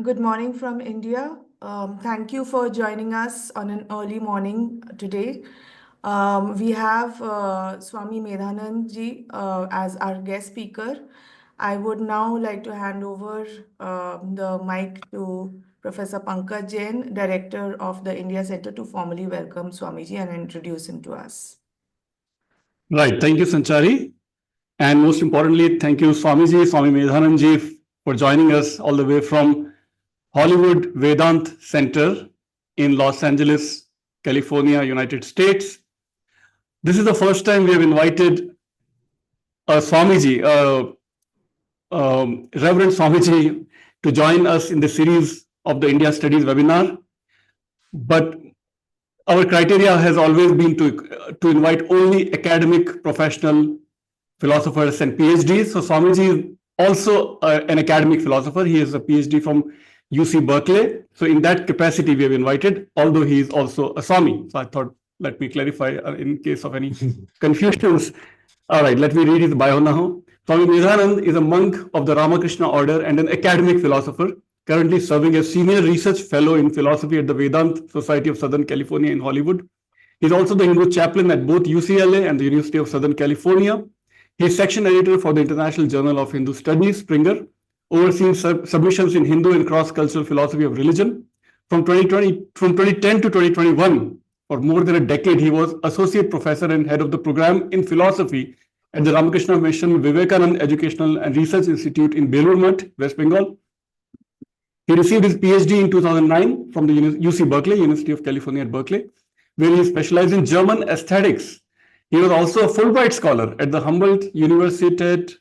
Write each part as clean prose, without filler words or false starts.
Good morning from India. Thank you for joining us on an early morning today. We have Swami Medhananda ji as our guest speaker. I would now like to hand over the mic to Professor Pankaj Jain, Director of the India Center, to formally welcome Swamiji and introduce him to us. Right. Thank you, Sanchari. And most importantly, thank you, Swamiji, Swami Medhananda for joining us all the way from Hollywood Vedanta Center in Los Angeles, California, United States. This is the first time we have invited a Swamiji, Reverend Swamiji, to join us in the series of the India Studies webinar. But our criteria has always been to invite only academic, professional philosophers and PhDs. So Swamiji is also an academic philosopher. He is a PhD from UC Berkeley. So in that capacity, we have invited, although he is also a Swami. So I thought, let me clarify in case of any confusions. All right, let me read his bio now. Swami Medhananda is a monk of the Ramakrishna order and an academic philosopher, currently serving as senior research fellow in philosophy at the Vedanta Society of Southern California in Hollywood. He is also the Hindu chaplain at both UCLA and the University of Southern California. He is section editor for the International Journal of Hindu Studies, Springer, overseeing submissions in Hindu and cross-cultural philosophy of religion. From 2010 to 2021, for more than a decade, he was associate professor and head of the program in philosophy at the Ramakrishna Mission Vivekananda Educational and Research Institute in Belur Math, West Bengal. He received his PhD in 2009 from the UC Berkeley, University of California at Berkeley, where he specialized in German aesthetics. He was also a Fulbright scholar at the Humboldt Universität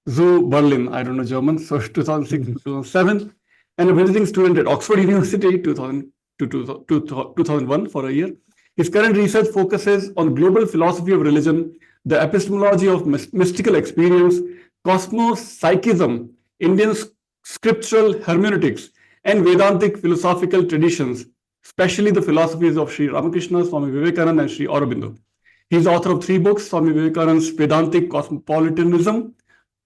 zu Berlin, I don't know German, so 2006 to 2007, and a visiting student at Oxford University 2000 to 2001 for a year. His current research focuses on global philosophy of religion, the epistemology of mystical experience, cosmopsychism, Indian scriptural hermeneutics, and Vedantic philosophical traditions, especially the philosophies of Sri Ramakrishna, Swami Vivekananda, and Sri Aurobindo. He is author of 3 books, Swami Vivekananda's Vedantic Cosmopolitanism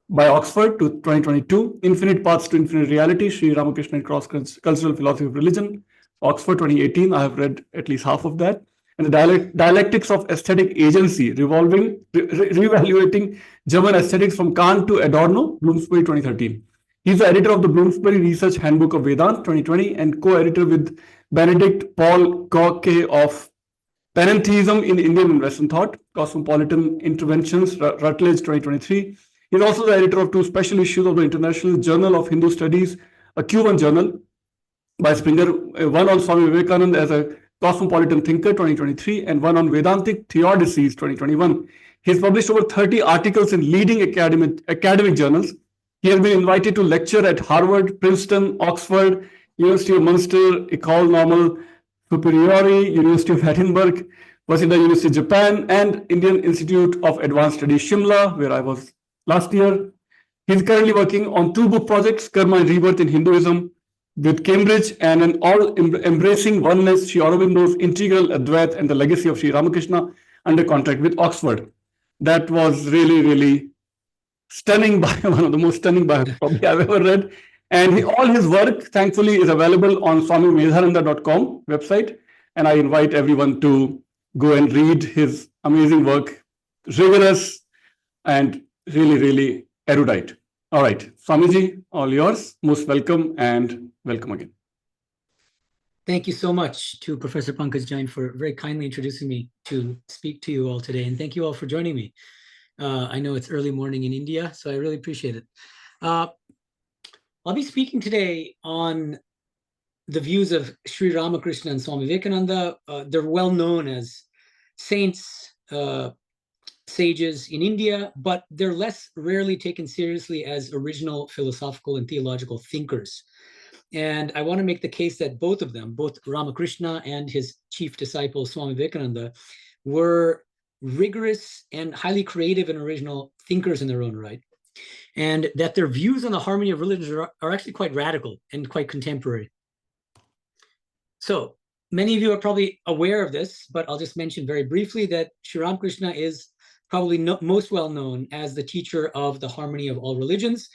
by Oxford to 2022, Infinite Paths to Infinite Reality, Sri Ramakrishna and Cross-Cultural Philosophy of Religion, Oxford 2018. I have read at least half of that. And the Dialectics of Aesthetic Agency, reevaluating German aesthetics from Kant to Adorno, Bloomsbury 2013. He's the editor of the Bloomsbury Research Handbook of Vedanta 2020 and co-editor with Benedict Paul Gauke of Panentheism in Indian and Western Thought, Cosmopolitan Interventions, Routledge 2023. He's also the editor of 2 special issues of the International Journal of Hindu Studies, a Q1 journal by Springer, one on Swami Vivekananda as a Cosmopolitan Thinker 2023, and one on Vedantic Theodicies 2021. He has published over 30 articles in leading academic journals. He has been invited to lecture at Harvard, Princeton, Oxford, University of Munster, École Normale Supérieure, University of Edinburgh, Waseda University of Japan, and Indian Institute of Advanced Studies, Shimla, where I was last year. He is currently working on 2 book projects, Karma and Rebirth in Hinduism, with Cambridge, and an all-embracing oneness, Sri Aurobindo's Integral Advaitic and the Legacy of Sri Ramakrishna, under contract with Oxford. That was really, really stunning bio, one of the most stunning bios probably I've ever read. And all his work, thankfully, is available on swamimedhananda.com website. And I invite everyone to go and read his amazing work, rigorous and really, really erudite. All right, Swamiji, all yours. Most welcome and welcome again. Thank you so much to Professor Pankaj Jain for very kindly introducing me to speak to you all today. And thank you all for joining me. I know it's early morning in India, so I really appreciate it. I'll be speaking today on the views of Sri Ramakrishna and Swami Vivekananda. They're well known as saints, sages in India, but they're less rarely taken seriously as original philosophical and theological thinkers. And I want to make the case that both of them, both Ramakrishna and his chief disciple, Swami Vivekananda, were rigorous and highly creative and original thinkers in their own right. And that their views on the harmony of religions are actually quite radical and quite contemporary. So many of you are probably aware of this, but I'll just mention very briefly that Sri Ramakrishna is probably most well known as the teacher of the harmony of all religions.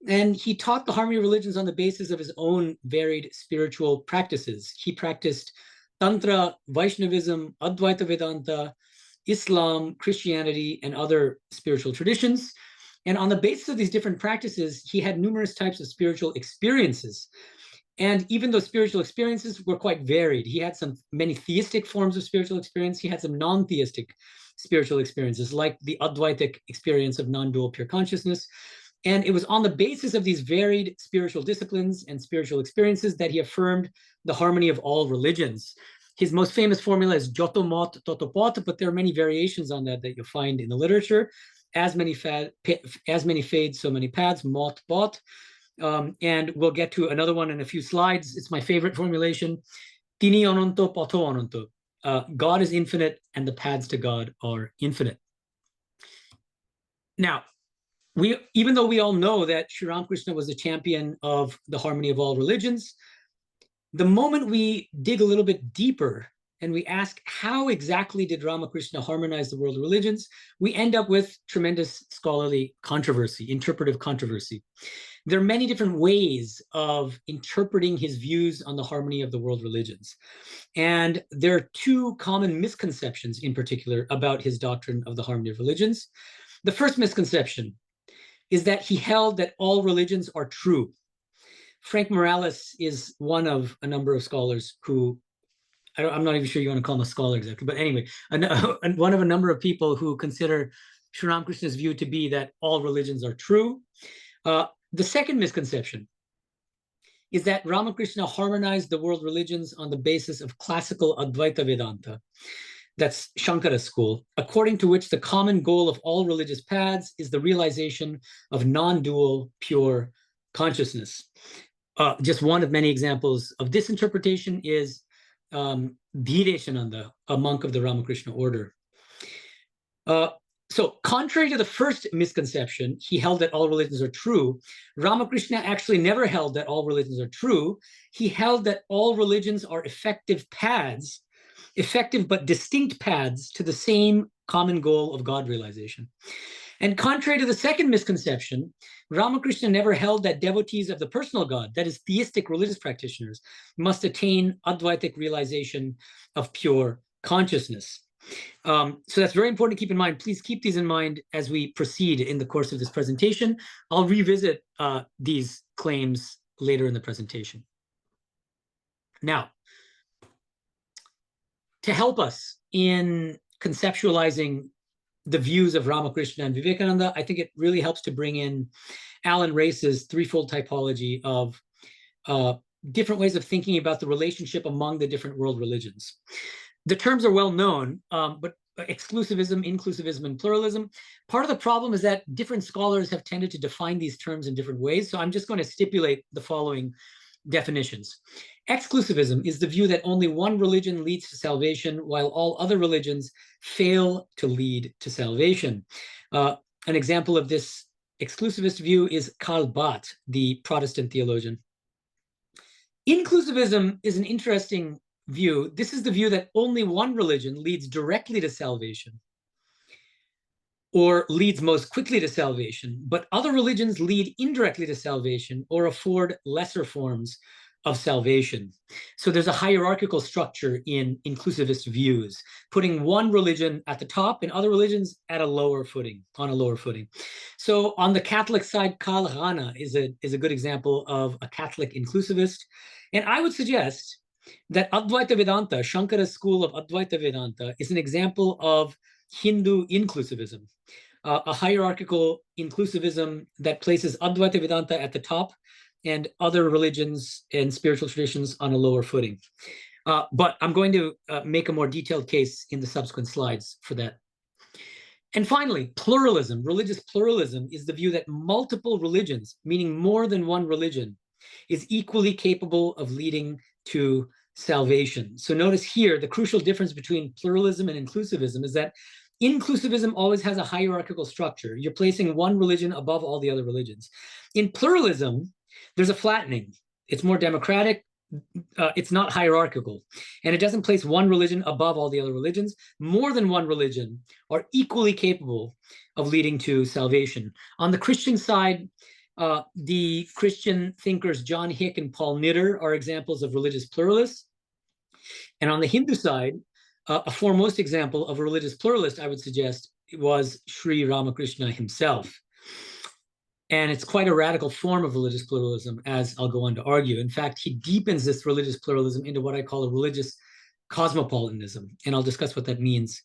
And he taught the harmony of religions on the basis of his own varied spiritual practices. He practiced Tantra, Vaishnavism, Advaita Vedanta, Islam, Christianity, and other spiritual traditions. And on the basis of these different practices, he had numerous types of spiritual experiences. And even though spiritual experiences were quite varied, he had many theistic forms of spiritual experience. He had some non-theistic spiritual experiences, like the Advaitic experience of non-dual pure consciousness. And it was on the basis of these varied spiritual disciplines and spiritual experiences that he affirmed the harmony of all religions. His most famous formula is Joto Mot Toto Pot, but there are many variations on that you'll find in the literature. As many fades, so many paths, Mot Bot. And we'll get to another one in a few slides. It's my favorite formulation. Tini Ononto Poto Ononto. God is infinite and the paths to God are infinite. Now, even though we all know that Sri Ramakrishna was a champion of the harmony of all religions, the moment we dig a little bit deeper and we ask how exactly did Ramakrishna harmonize the world of religions, we end up with tremendous scholarly controversy, interpretive controversy. There are many different ways of interpreting his views on the harmony of the world religions. And there are two common misconceptions in particular about his doctrine of the harmony of religions. The first misconception is that he held that all religions are true. Frank Morales is one of a number of scholars who, I'm not even sure you want to call him a scholar exactly, but anyway, one of a number of people who consider Sri Ramakrishna's view to be that all religions are true. The second misconception is that Ramakrishna harmonized the world religions on the basis of classical Advaita Vedanta. That's Shankara school, according to which the common goal of all religious paths is the realization of non-dual, pure consciousness. Just one of many examples of this interpretation is Dhireshananda, a monk of the Ramakrishna order. So contrary to the first misconception, he held that all religions are true. Ramakrishna actually never held that all religions are true. He held that all religions are effective paths, effective but distinct paths to the same common goal of God realization. And contrary to the second misconception, Ramakrishna never held that devotees of the personal God, that is theistic religious practitioners, must attain Advaitic realization of pure consciousness. So that's very important to keep in mind. Please keep these in mind as we proceed in the course of this presentation. I'll revisit these claims later in the presentation. Now, to help us in conceptualizing the views of Ramakrishna and Vivekananda, I think it really helps to bring in Alan Race's threefold typology of different ways of thinking about the relationship among the different world religions. The terms are well known, but exclusivism, inclusivism, and pluralism. Part of the problem is that different scholars have tended to define these terms in different ways. So I'm just going to stipulate the following definitions. Exclusivism is the view that only one religion leads to salvation, while all other religions fail to lead to salvation. An example of this exclusivist view is Karl Barth, the Protestant theologian. Inclusivism is an interesting view. This is the view that only one religion leads directly to salvation, or leads most quickly to salvation, but other religions lead indirectly to salvation or afford lesser forms of salvation. So there's a hierarchical structure in inclusivist views, putting one religion at the top and other religions at a lower footing, on a lower footing. So on the Catholic side, Karl Rahner is a good example of a Catholic inclusivist. And I would suggest that Advaita Vedanta, Shankara's school of Advaita Vedanta, is an example of Hindu inclusivism, a hierarchical inclusivism that places Advaita Vedanta at the top and other religions and spiritual traditions on a lower footing. But I'm going to make a more detailed case in the subsequent slides for that. And finally, pluralism, religious pluralism, is the view that multiple religions, meaning more than one religion, is equally capable of leading to salvation. So notice here, the crucial difference between pluralism and inclusivism is that inclusivism always has a hierarchical structure. You're placing one religion above all the other religions. In pluralism, there's a flattening. It's more democratic. It's not hierarchical. And it doesn't place one religion above all the other religions. More than one religion are equally capable of leading to salvation. On the Christian side, The Christian thinkers John Hick and Paul Knitter are examples of religious pluralists. And on the Hindu side, a foremost example of a religious pluralist, I would suggest, was Sri Ramakrishna himself. And it's quite a radical form of religious pluralism, as I'll go on to argue. In fact, he deepens this religious pluralism into what I call a religious cosmopolitanism. And I'll discuss what that means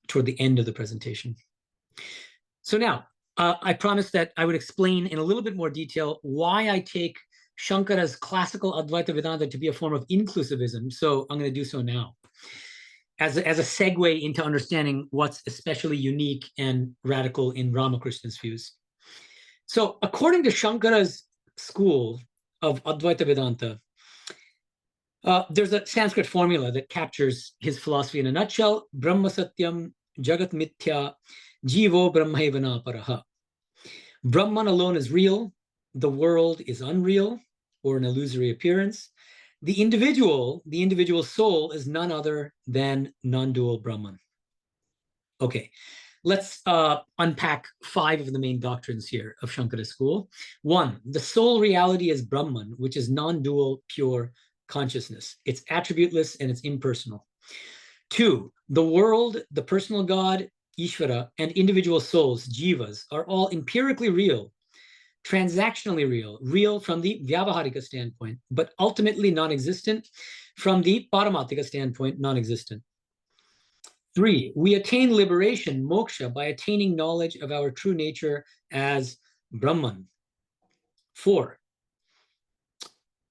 toward the end of the presentation. So now, I promised that I would explain in a little bit more detail why I take Shankara's classical Advaita Vedanta to be a form of inclusivism. So I'm going to do so now, as a segue into understanding what's especially unique and radical in Ramakrishna's views. So according to Shankara's school of Advaita Vedanta, there's a Sanskrit formula that captures his philosophy in a nutshell: Brahma Satyam, Jagat Mithya, Jivo Brahmaivana Paraha. Brahman alone is real, the world is unreal, or an illusory appearance. The individual soul is none other than non-dual Brahman. Okay, let's unpack 5 of the main doctrines here of Shankara's school. 1, the soul reality is Brahman, which is non-dual, pure consciousness. It's attributeless and it's impersonal. 2, the world, the personal God, Ishvara, and individual souls, jivas, are all empirically real, transactionally real from the Vyavaharika standpoint, but ultimately non-existent from the Paramatika standpoint, non-existent. 3, we attain liberation, moksha, by attaining knowledge of our true nature as Brahman. 4,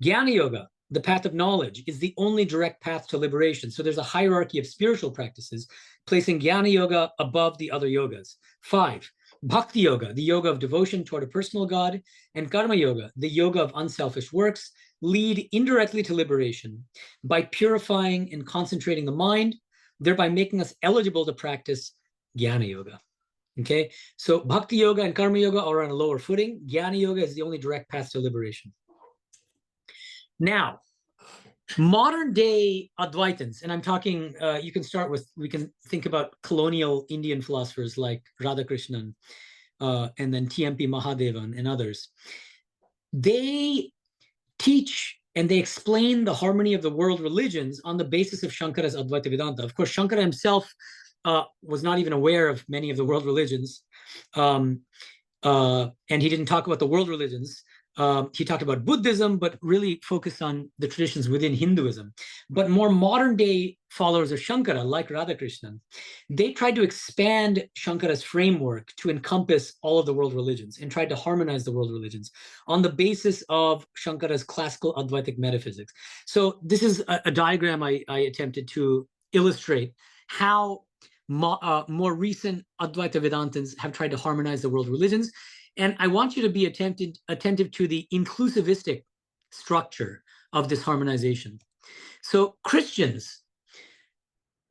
Jnana Yoga, the path of knowledge, is the only direct path to liberation. So there's a hierarchy of spiritual practices, placing Jnana Yoga above the other yogas. 5, Bhakti Yoga, the yoga of devotion toward a personal God, and Karma Yoga, the yoga of unselfish works, lead indirectly to liberation by purifying and concentrating the mind, thereby making us eligible to practice Jnana Yoga. Okay, so Bhakti Yoga and Karma Yoga are on a lower footing. Jnana Yoga is the only direct path to liberation. Now, modern day Advaitins, and I'm talking, we can think about colonial Indian philosophers like Radhakrishnan, and then T.M.P. Mahadevan and others. They teach and they explain the harmony of the world religions on the basis of Shankara's Advaita Vedanta. Of course, Shankara himself was not even aware of many of the world religions, and he didn't talk about the world religions. He talked about Buddhism, but really focused on the traditions within Hinduism. But more modern day followers of Shankara, like Radhakrishnan, they tried to expand Shankara's framework to encompass all of the world religions and tried to harmonize the world religions on the basis of Shankara's classical Advaitic metaphysics. So this is a diagram I attempted to illustrate how more recent Advaita Vedantins have tried to harmonize the world religions. And I want you to be attentive to the inclusivistic structure of this harmonization. So Christians,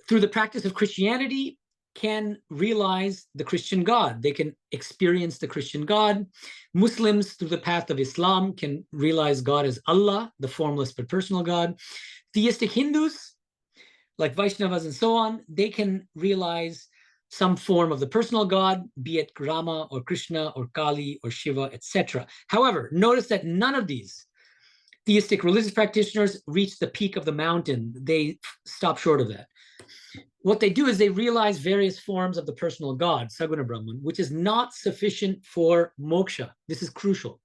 through the practice of Christianity, can realize the Christian God. They can experience the Christian God. Muslims, through the path of Islam, can realize God as Allah, the formless but personal God. Theistic Hindus, like Vaishnavas and so on, they can realize some form of the personal God, be it Rama or Krishna or Kali or Shiva, etc. However, notice that none of these theistic religious practitioners reach the peak of the mountain. They stop short of that. What they do is they realize various forms of the personal God, Saguna Brahman, which is not sufficient for moksha. This is crucial.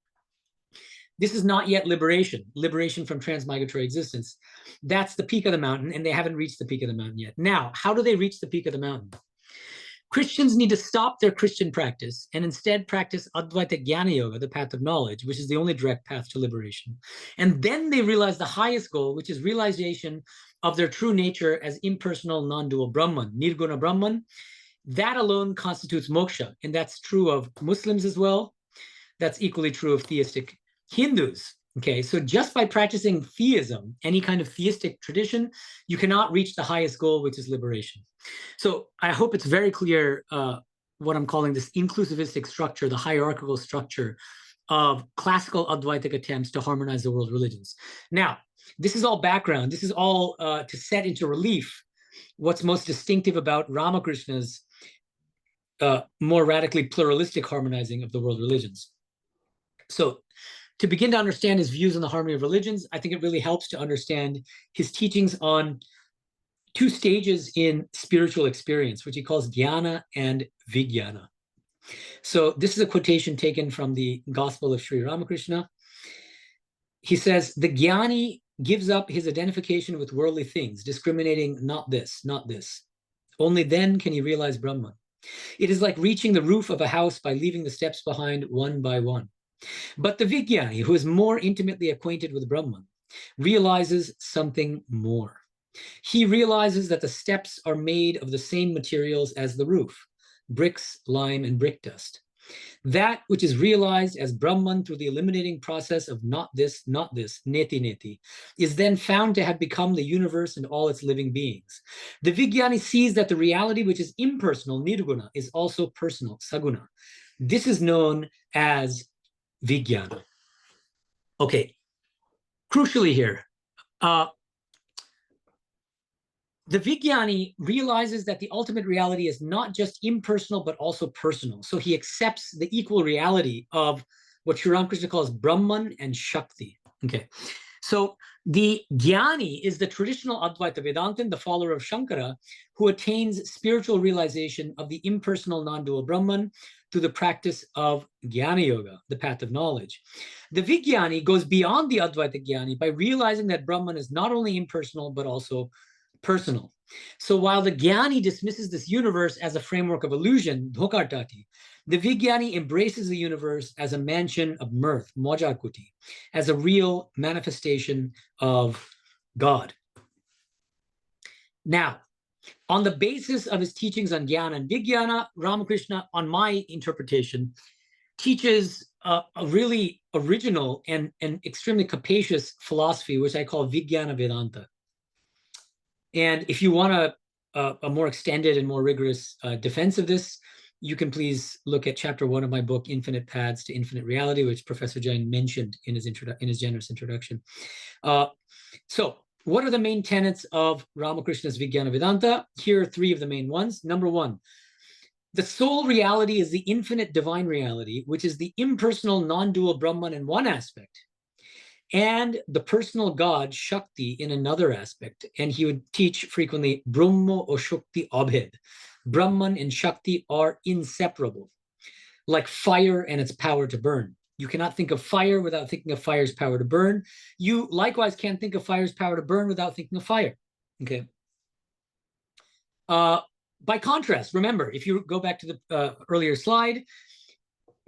This is not yet liberation from transmigratory existence. That's the peak of the mountain, and they haven't reached the peak of the mountain yet. Now, how do they reach the peak of the mountain? Christians need to stop their Christian practice and instead practice Advaita Jnana Yoga, the path of knowledge, which is the only direct path to liberation. And then they realize the highest goal, which is realization of their true nature as impersonal, non-dual Brahman, Nirguna Brahman. That alone constitutes moksha, and that's true of Muslims as well. That's equally true of theistic Hindus. Okay, so just by practicing theism, any kind of theistic tradition, you cannot reach the highest goal, which is liberation. So I hope it's very clear what I'm calling this inclusivistic structure, the hierarchical structure of classical Advaitic attempts to harmonize the world religions. Now, this is all background. This is all to set into relief what's most distinctive about Ramakrishna's more radically pluralistic harmonizing of the world religions. So to begin to understand his views on the harmony of religions, I think it really helps to understand his teachings on two stages in spiritual experience, which he calls jnana and vijnana. So this is a quotation taken from the Gospel of Sri Ramakrishna. He says, the jnani gives up his identification with worldly things, discriminating not this, not this. Only then can he realize Brahman. It is like reaching the roof of a house by leaving the steps behind one by one. But the vijnani, who is more intimately acquainted with Brahman, realizes something more. He realizes that the steps are made of the same materials as the roof, bricks, lime, and brick dust. That which is realized as Brahman through the eliminating process of not this, neti neti, is then found to have become the universe and all its living beings. The vijnani sees that the reality which is impersonal, nirguna, is also personal, saguna. This is known as vijnana. Okay, crucially here, the vijnani realizes that the ultimate reality is not just impersonal, but also personal. So he accepts the equal reality of what Sri Ramakrishna calls Brahman and Shakti. Okay, so the jnani is the traditional Advaita Vedantin, the follower of Shankara, who attains spiritual realization of the impersonal non-dual Brahman through the practice of Jnana Yoga, the path of knowledge. The vijnani goes beyond the Advaita jnani by realizing that Brahman is not only impersonal, but also personal. So while the jnani dismisses this universe as a framework of illusion, dhokartati, the vijnani embraces the universe as a mansion of mirth, mojakuti, as a real manifestation of God. Now, on the basis of his teachings on jnana and vijnana, Ramakrishna, on my interpretation, teaches a really original and extremely capacious philosophy, which I call Vijnana Vedanta. And if you want a more extended and more rigorous defense of this, you can please look at chapter 1 of my book, Infinite Paths to Infinite Reality, which Professor Jain mentioned in his generous introduction. So what are the main tenets of Ramakrishna's Vijnana Vedanta? Here are three of the main ones. Number one, the sole reality is the infinite divine reality, which is the impersonal non-dual Brahman in one aspect, and the personal God, Shakti, in another aspect. And he would teach frequently, Brahma or Shakti upheld. Brahman and Shakti are inseparable, like fire and its power to burn. You cannot think of fire without thinking of fire's power to burn. You likewise can't think of fire's power to burn without thinking of fire. Okay. By contrast, remember, if you go back to the earlier slide,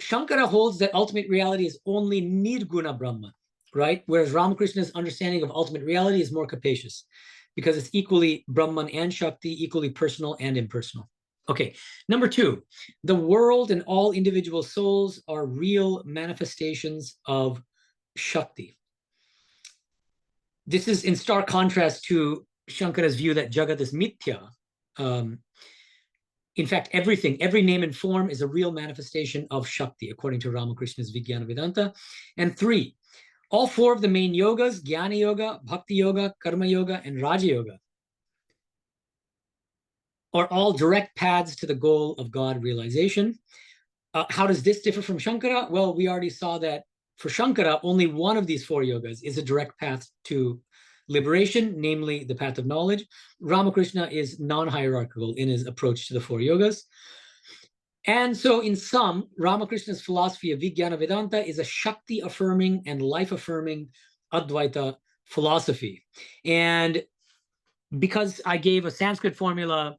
Shankara holds that ultimate reality is only nirguna Brahman, right? Whereas Ramakrishna's understanding of ultimate reality is more capacious because it's equally Brahman and Shakti, equally personal and impersonal. Okay, number two, the world and all individual souls are real manifestations of Shakti. This is in stark contrast to Shankara's view that Jagat is mithya. In fact, everything, every name and form is a real manifestation of Shakti, according to Ramakrishna's Vijnana Vedanta. And three, all four of the main yogas, Jnana Yoga, Bhakti Yoga, Karma Yoga, and Raja Yoga, are all direct paths to the goal of God realization. How does this differ from Shankara? Well, we already saw that for Shankara, only one of these four yogas is a direct path to liberation, namely the path of knowledge. Ramakrishna is non-hierarchical in his approach to the four yogas. And so in sum, Ramakrishna's philosophy of Vijnana Vedanta is a Shakti-affirming and life-affirming Advaita philosophy. And because I gave a Sanskrit formula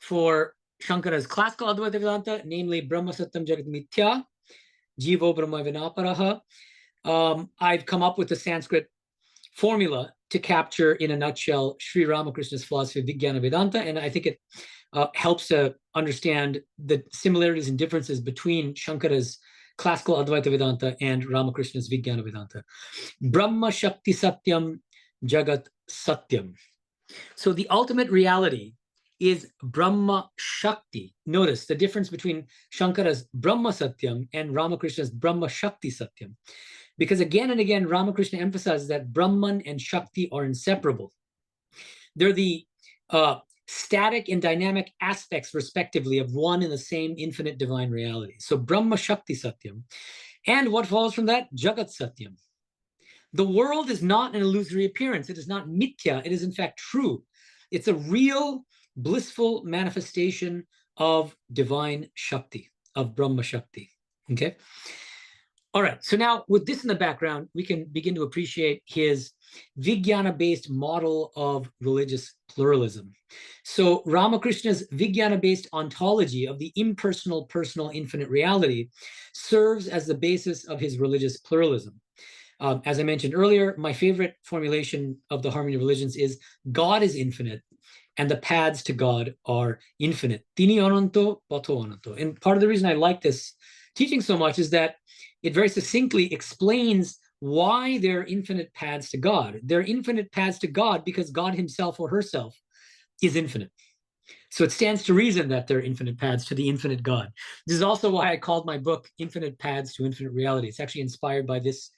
for Shankara's classical Advaita Vedanta, namely Brahma Satyam Jagat Mithya, Jivo Brahma Vinaparaha, I've come up with a Sanskrit formula to capture, in a nutshell, Sri Ramakrishna's philosophy of Vijnana Vedanta. And I think it helps to understand the similarities and differences between Shankara's classical Advaita Vedanta and Ramakrishna's Vijnana Vedanta. Brahma Shakti Satyam Jagat Satyam. So the ultimate reality is Brahma Shakti. Notice the difference between Shankara's Brahma Satyam and Ramakrishna's Brahma Shakti Satyam. Because again and again, Ramakrishna emphasizes that Brahman and Shakti are inseparable. They're the static and dynamic aspects, respectively, of one and the same infinite divine reality. So Brahma Shakti Satyam. And what follows from that? Jagat Satyam. The world is not an illusory appearance. It is not mithya. It is in fact true. It's a real, blissful manifestation of divine Shakti, of Brahma Shakti. Okay? All right, so now with this in the background, we can begin to appreciate his Vijnana-based model of religious pluralism. So Ramakrishna's Vijnana-based ontology of the impersonal, personal, infinite reality serves as the basis of his religious pluralism. As I mentioned earlier, my favorite formulation of the Harmony of Religions is God is infinite, and the paths to God are infinite. Tini ananto, pato ananto. And part of the reason I like this teaching so much is that it very succinctly explains why there are infinite paths to God. There are infinite paths to God because God himself or herself is infinite. So it stands to reason that there are infinite paths to the infinite God. This is also why I called my book Infinite Paths to Infinite Reality. It's actually inspired by this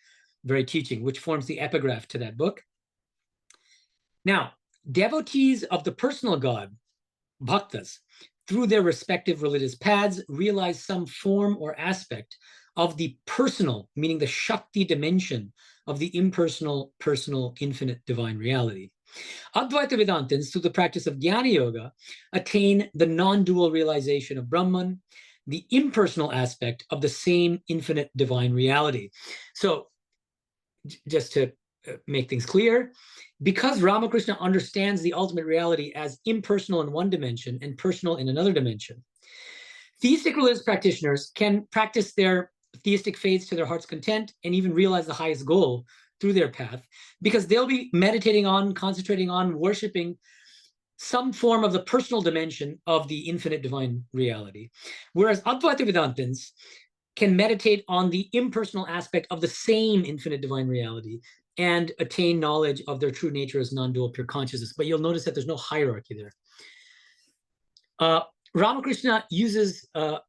very teaching, which forms the epigraph to that book. Now, devotees of the personal God, bhaktas, through their respective religious paths, realize some form or aspect of the personal, meaning the Shakti dimension of the impersonal, personal, infinite divine reality. Advaita Vedantins, through the practice of Jnana Yoga, attain the non-dual realization of Brahman, the impersonal aspect of the same infinite divine reality. So, just to make things clear, because Ramakrishna understands the ultimate reality as impersonal in one dimension and personal in another dimension, theistic religious practitioners can practice their theistic faiths to their heart's content and even realize the highest goal through their path, because they'll be meditating on, concentrating on, worshiping some form of the personal dimension of the infinite divine reality. Whereas Advaita Vedantins can meditate on the impersonal aspect of the same infinite divine reality and attain knowledge of their true nature as non-dual pure consciousness. But you'll notice that there's no hierarchy there. Ramakrishna uses a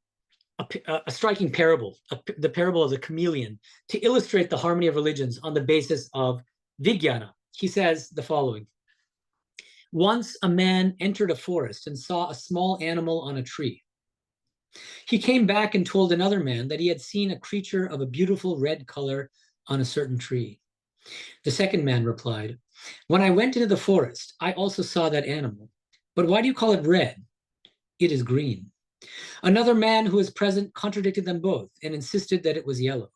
striking parable, the parable of the chameleon, to illustrate the harmony of religions on the basis of Vijnana. He says the following: once a man entered a forest and saw a small animal on a tree. He came back and told another man that he had seen a creature of a beautiful red color on a certain tree. The second man replied, when I went into the forest, I also saw that animal. But why do you call it red? It is green. Another man who was present contradicted them both and insisted that it was yellow.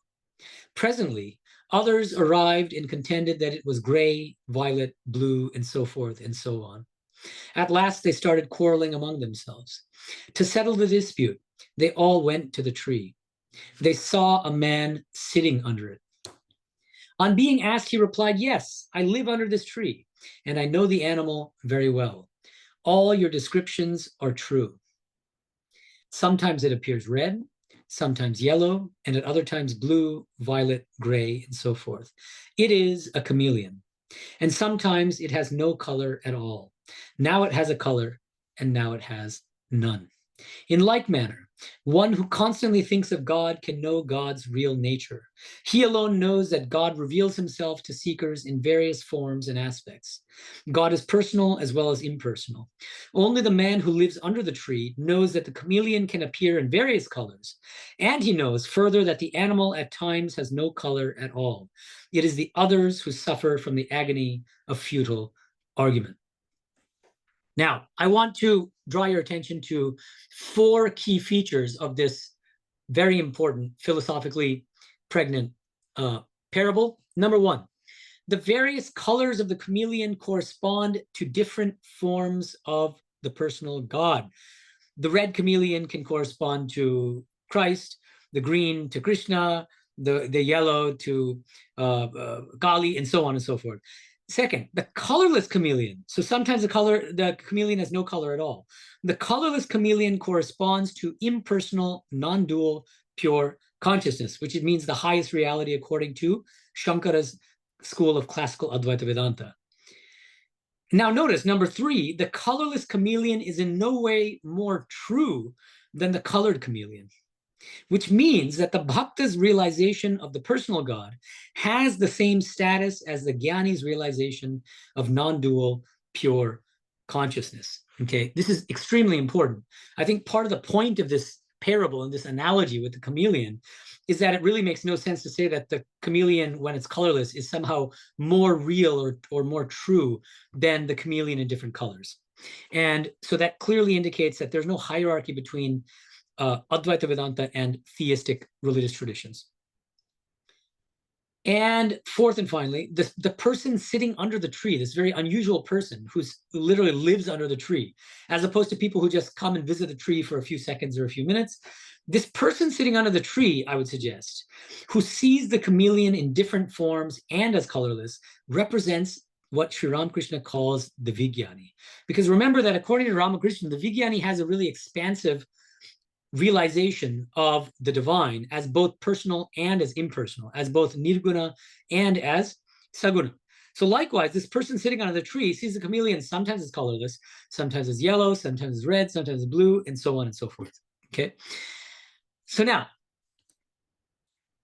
Presently, others arrived and contended that it was gray, violet, blue, and so forth and so on. At last, they started quarreling among themselves. To settle the dispute, they all went to the tree. They saw a man sitting under it. On being asked, he replied, yes, I live under this tree, and I know the animal very well. All your descriptions are true. Sometimes it appears red, sometimes yellow, and at other times blue, violet, gray, and so forth. It is a chameleon. And sometimes it has no color at all. Now it has a color, and now it has none. In like manner, one who constantly thinks of God can know God's real nature. He alone knows that God reveals himself to seekers in various forms and aspects. God is personal as well as impersonal. Only the man who lives under the tree knows that the chameleon can appear in various colors, and he knows further that the animal at times has no color at all. It is the others who suffer from the agony of futile argument. Now, I want to draw your attention to 4 key features of this very important, philosophically pregnant parable. Number 1, the various colors of the chameleon correspond to different forms of the personal God. The red chameleon can correspond to Christ, the green to Krishna, the yellow to Kali, and so on and so forth. Second, the colorless chameleon. So sometimes the chameleon has no color at all. The colorless chameleon corresponds to impersonal, non-dual, pure consciousness, which means the highest reality according to Shankara's school of classical Advaita Vedanta. Now notice, number 3, the colorless chameleon is in no way more true than the colored chameleon, which means that the bhakta's realization of the personal God has the same status as the jnani's realization of non-dual, pure consciousness. Okay, this is extremely important. I think part of the point of this parable and this analogy with the chameleon is that it really makes no sense to say that the chameleon, when it's colorless, is somehow more real or more true than the chameleon in different colors. And so that clearly indicates that there's no hierarchy between Advaita Vedanta and theistic religious traditions. And fourth and finally, the person sitting under the tree, this very unusual person who literally lives under the tree, as opposed to people who just come and visit the tree for a few seconds or a few minutes. This person sitting under the tree, I would suggest, who sees the chameleon in different forms and as colorless, represents what Sri Ramakrishna calls the Vijnani. Because remember that according to Ramakrishna, the Vijnani has a really expansive realization of the divine as both personal and as impersonal, as both nirguna and as saguna. So likewise, this person sitting under the tree sees the chameleon sometimes as colorless, sometimes as yellow, sometimes as red, sometimes as blue, and so on and so forth. Okay. So now,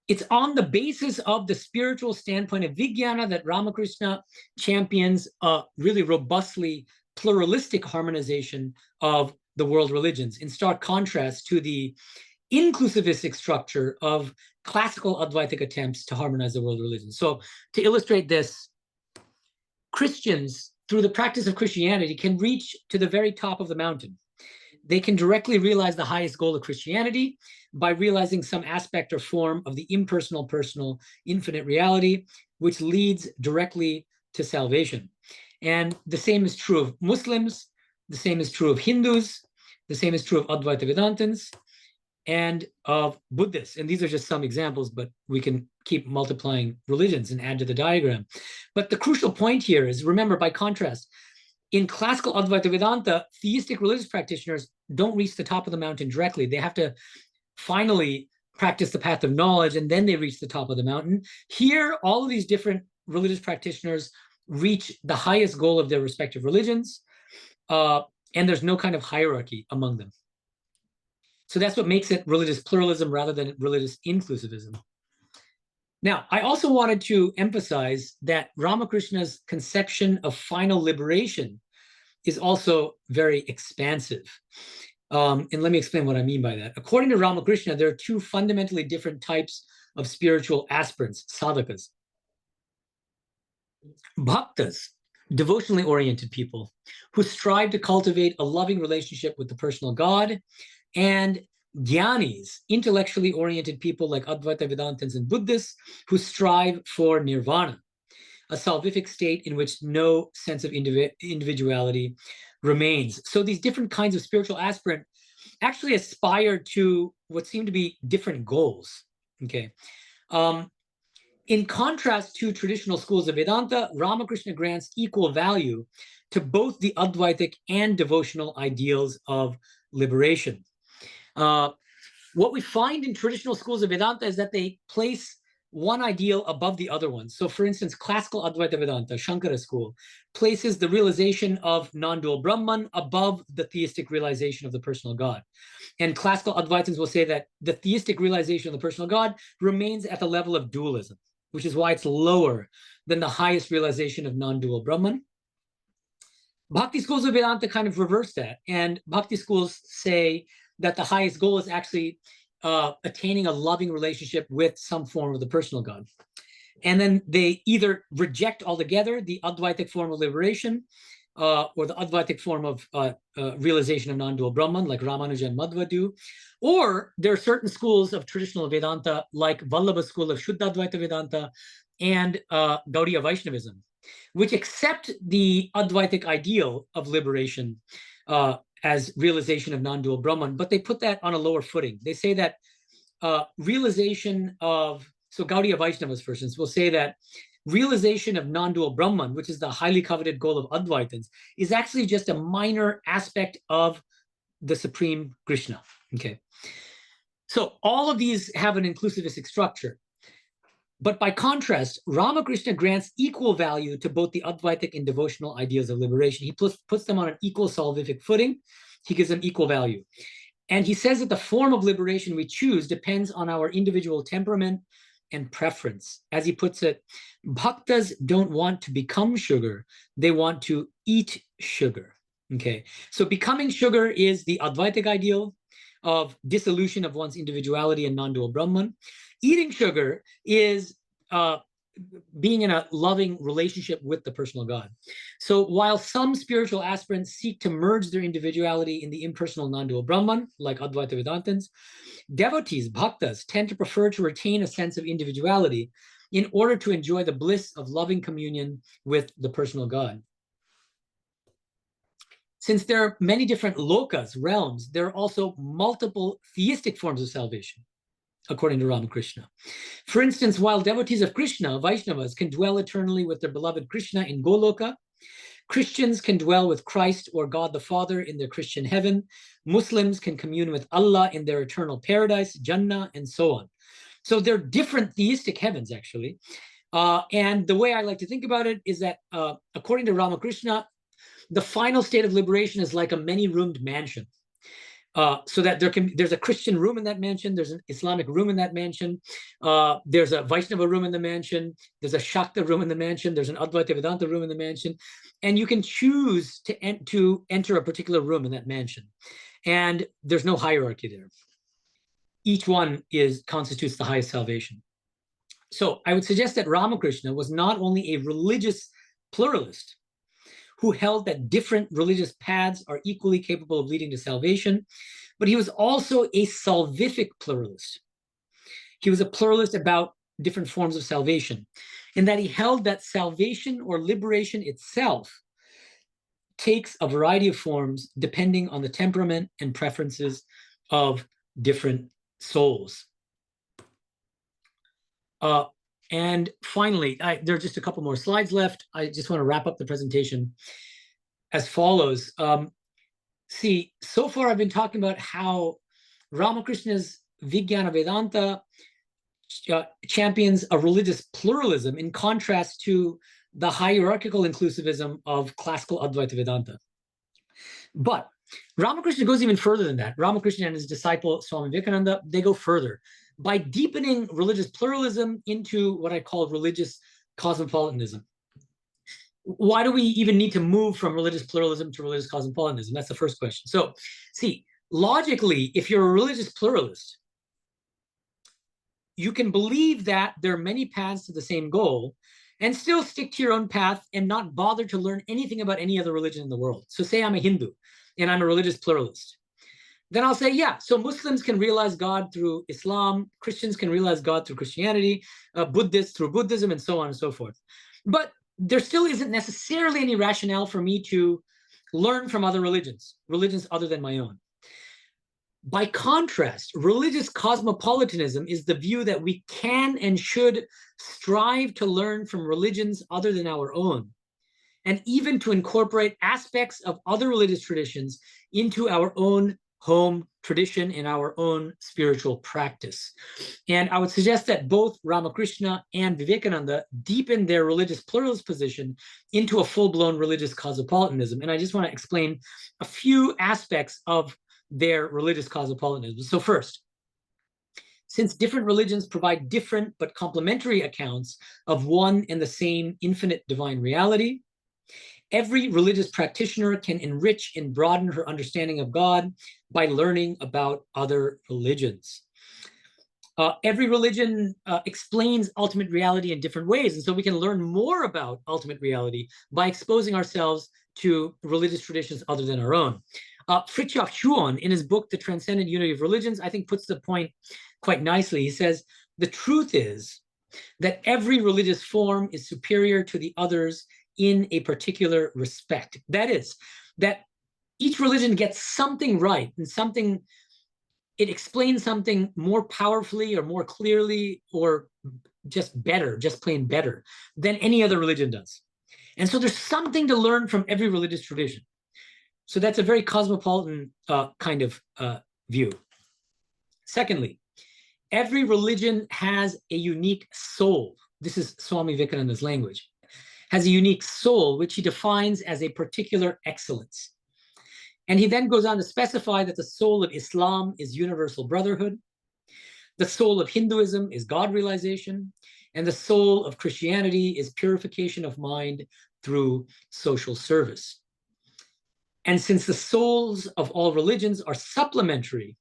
it's on the basis of the spiritual standpoint of Vijnana that Ramakrishna champions a really robustly pluralistic harmonization of the world religions, in stark contrast to the inclusivistic structure of classical Advaitic attempts to harmonize the world religions. So to illustrate this, Christians, through the practice of Christianity, can reach to the very top of the mountain. They can directly realize the highest goal of Christianity by realizing some aspect or form of the impersonal, personal, infinite reality, which leads directly to salvation. And the same is true of Muslims, the same is true of Hindus, the same is true of Advaita Vedantins, and of Buddhists. And these are just some examples, but we can keep multiplying religions and add to the diagram. But the crucial point here is, remember, by contrast, in classical Advaita Vedanta, theistic religious practitioners don't reach the top of the mountain directly. They have to finally practice the path of knowledge, and then they reach the top of the mountain. Here, all of these different religious practitioners reach the highest goal of their respective religions, and there's no kind of hierarchy among them. So that's what makes it religious pluralism rather than religious inclusivism. Now, I also wanted to emphasize that Ramakrishna's conception of final liberation is also very expansive. And let me explain what I mean by that. According to Ramakrishna, there are two fundamentally different types of spiritual aspirants, sadhakas. Bhaktas, devotionally oriented people who strive to cultivate a loving relationship with the personal God, and jnanis, intellectually oriented people like Advaita Vedantins and Buddhists who strive for nirvāṇa, a salvific state in which no sense of individuality remains. So these different kinds of spiritual aspirant actually aspire to what seem to be different goals. Okay. In contrast to traditional schools of Vedanta, Ramakrishna grants equal value to both the Advaitic and devotional ideals of liberation. What we find in traditional schools of Vedanta is that they place one ideal above the other one. So for instance, classical Advaita Vedanta, Shankara school, places the realization of non-dual Brahman above the theistic realization of the personal God. And classical Advaitins will say that the theistic realization of the personal God remains at the level of dualism, which is why it's lower than the highest realization of non-dual Brahman. Bhakti schools of Vedanta kind of reverse that. And Bhakti schools say that the highest goal is actually attaining a loving relationship with some form of the personal God. And then they either reject altogether the Advaitic form of liberation or the Advaitic form of realization of non-dual Brahman, like Ramanuja and Madhva do. Or there are certain schools of traditional Vedanta, like Vallabha school of Shuddha Advaita Vedanta and Gaudiya Vaishnavism, which accept the Advaitic ideal of liberation as realization of non-dual Brahman, but they put that on a lower footing. They say that realization of, so Gaudiya Vaishnavas, for instance, will say that realization of non-dual Brahman, which is the highly coveted goal of Advaitins, is actually just a minor aspect of the Supreme Krishna. Okay, so all of these have an inclusivistic structure. But by contrast, Ramakrishna grants equal value to both the Advaitic and devotional ideas of liberation. He puts them on an equal salvific footing. He gives them equal value. And he says that the form of liberation we choose depends on our individual temperament and preference. As he puts it, bhaktas don't want to become sugar, they want to eat sugar. Okay, so becoming sugar is the Advaitic ideal. of dissolution of one's individuality and non-dual Brahman. Eating sugar is being in a loving relationship with the personal God. So while some spiritual aspirants seek to merge their individuality in the impersonal non-dual Brahman, like Advaita Vedantins, devotees, bhaktas, tend to prefer to retain a sense of individuality in order to enjoy the bliss of loving communion with the personal God. Since there are many different lokas, realms, there are also multiple theistic forms of salvation, according to Ramakrishna. For instance, while devotees of Krishna, Vaishnavas, can dwell eternally with their beloved Krishna in Goloka, Christians can dwell with Christ or God the Father in their Christian heaven, Muslims can commune with Allah in their eternal paradise, Jannah, and so on. So they're different theistic heavens, actually. And the way I like to think about it is that, according to Ramakrishna, the final state of liberation is like a many-roomed mansion. So that there's a Christian room in that mansion, there's an Islamic room in that mansion, there's a Vaishnava room in the mansion, there's a Shakta room in the mansion, there's an Advaita Vedanta room in the mansion, and you can choose to enter a particular room in that mansion. And there's no hierarchy there. Each one constitutes the highest salvation. So I would suggest that Ramakrishna was not only a religious pluralist who held that different religious paths are equally capable of leading to salvation, but he was also a salvific pluralist. He was a pluralist about different forms of salvation, in that he held that salvation or liberation itself takes a variety of forms depending on the temperament and preferences of different souls. And finally, there are just a couple more slides left. I just want to wrap up the presentation as follows. See, so far I've been talking about how Ramakrishna's Vijnana Vedanta champions a religious pluralism in contrast to the hierarchical inclusivism of classical Advaita Vedanta. But Ramakrishna goes even further than that. Ramakrishna and his disciple Swami Vivekananda, they go further by deepening religious pluralism into what I call religious cosmopolitanism. Why do we even need to move from religious pluralism to religious cosmopolitanism? That's the first question. So, see, logically, if you're a religious pluralist, you can believe that there are many paths to the same goal and still stick to your own path and not bother to learn anything about any other religion in the world. So say I'm a Hindu and I'm a religious pluralist. Then I'll say, yeah, so Muslims can realize God through Islam, Christians can realize God through Christianity, Buddhists through Buddhism, and so on and so forth. But there still isn't necessarily any rationale for me to learn from other religions other than my own. By contrast, religious cosmopolitanism is the view that we can and should strive to learn from religions other than our own, and even to incorporate aspects of other religious traditions into our own home tradition and our own spiritual practice. And I would suggest that both Ramakrishna and Vivekananda deepen their religious pluralist position into a full-blown religious cosmopolitanism. And I just want to explain a few aspects of their religious cosmopolitanism. So first, since different religions provide different but complementary accounts of one and the same infinite divine reality, every religious practitioner can enrich and broaden her understanding of God by learning about other religions. Every religion explains ultimate reality in different ways, and so we can learn more about ultimate reality by exposing ourselves to religious traditions other than our own. Fritjof Schuon, in his book, The Transcendent Unity of Religions, I think puts the point quite nicely. He says, the truth is that every religious form is superior to the others in a particular respect. That is, that each religion gets something right and something, it explains something more powerfully or more clearly or just better, just plain better than any other religion does. And so there's something to learn from every religious tradition. So that's a very cosmopolitan kind of view. Secondly, every religion has a unique soul. This is Swami Vivekananda's language. Has a unique soul, which he defines as a particular excellence. And he then goes on to specify that the soul of Islam is universal brotherhood, the soul of Hinduism is God realization, and the soul of Christianity is purification of mind through social service. And since the souls of all religions are supplementary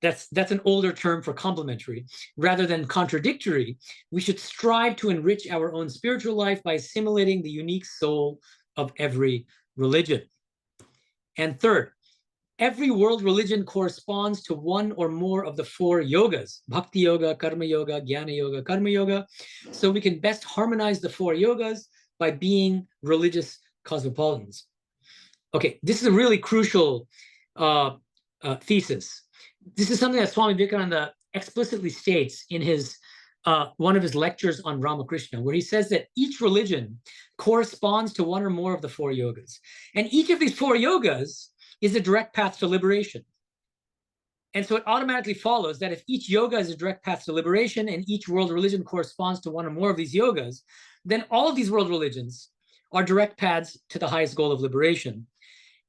That's an older term for complementary. Rather than contradictory, we should strive to enrich our own spiritual life by assimilating the unique soul of every religion. And third, every world religion corresponds to one or more of the 4 yogas: bhakti yoga, karma yoga, jnana yoga, karma yoga. So we can best harmonize the 4 yogas by being religious cosmopolitans. Okay, this is a really crucial thesis. This is something that Swami Vivekananda explicitly states in his one of his lectures on Ramakrishna, where he says that each religion corresponds to one or more of the 4 yogas. And each of these 4 yogas is a direct path to liberation. And so it automatically follows that if each yoga is a direct path to liberation and each world religion corresponds to one or more of these yogas, then all of these world religions are direct paths to the highest goal of liberation.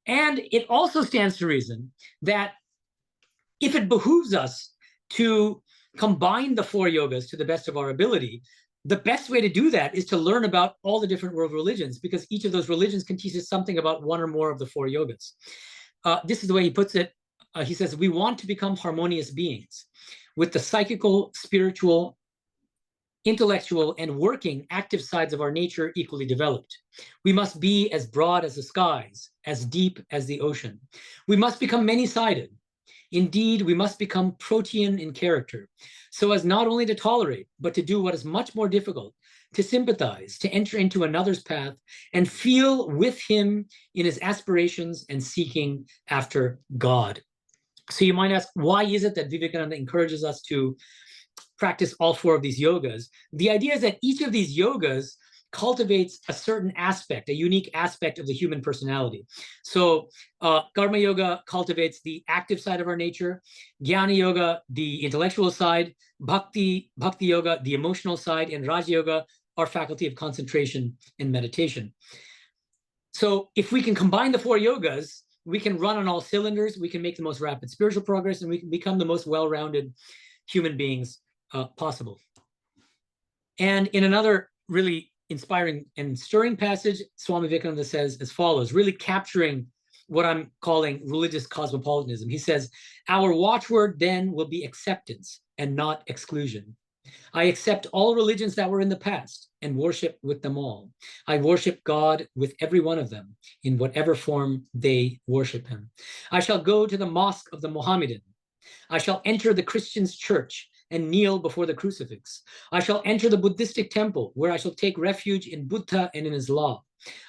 And it also stands to reason that if it behooves us to combine the 4 yogas to the best of our ability, the best way to do that is to learn about all the different world religions, because each of those religions can teach us something about one or more of the 4 yogas. This is the way he puts it. He says, we want to become harmonious beings with the psychical, spiritual, intellectual, and working active sides of our nature equally developed. We must be as broad as the skies, as deep as the ocean. We must become many-sided. Indeed, we must become protean in character, so as not only to tolerate, but to do what is much more difficult, to sympathize, to enter into another's path, and feel with him in his aspirations and seeking after God. So you might ask, why is it that Vivekananda encourages us to practice all 4 of these yogas? The idea is that each of these yogas cultivates a certain aspect, a unique aspect of the human personality. So karma yoga cultivates the active side of our nature, jnana yoga, the intellectual side, bhakti yoga, the emotional side, and raja yoga, our faculty of concentration and meditation. So if we can combine the 4 yogas, we can run on all cylinders, we can make the most rapid spiritual progress, and we can become the most well-rounded human beings possible. And in another really inspiring and stirring passage, Swami Vivekananda says as follows, really capturing what I'm calling religious cosmopolitanism. He says, our watchword then will be acceptance and not exclusion. I accept all religions that were in the past and worship with them all. I worship God with every one of them in whatever form they worship him. I shall go to the mosque of the Mohammedan. I shall enter the Christian's church and kneel before the crucifix. I shall enter the Buddhistic temple, where I shall take refuge in Buddha and in his law.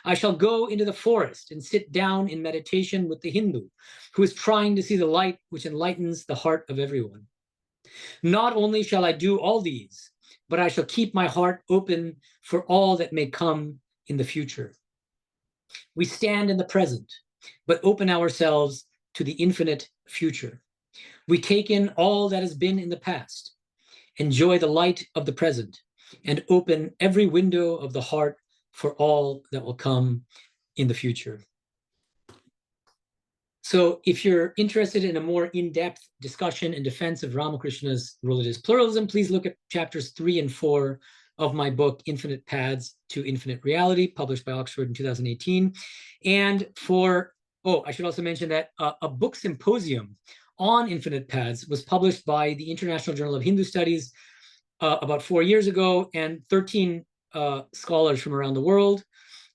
I shall go into the forest and sit down in meditation with the Hindu, who is trying to see the light which enlightens the heart of everyone. Not only shall I do all these, but I shall keep my heart open for all that may come in the future. We stand in the present, but open ourselves to the infinite future. We take in all that has been in the past, enjoy the light of the present, and open every window of the heart for all that will come in the future. So if you're interested in a more in-depth discussion and defense of Ramakrishna's religious pluralism, please look at chapters 3 and 4 of my book, Infinite Paths to Infinite Reality, published by Oxford in 2018. And I should also mention that a book symposium on Infinite Paths was published by the International Journal of Hindu Studies about 4 years ago, and 13 scholars from around the world,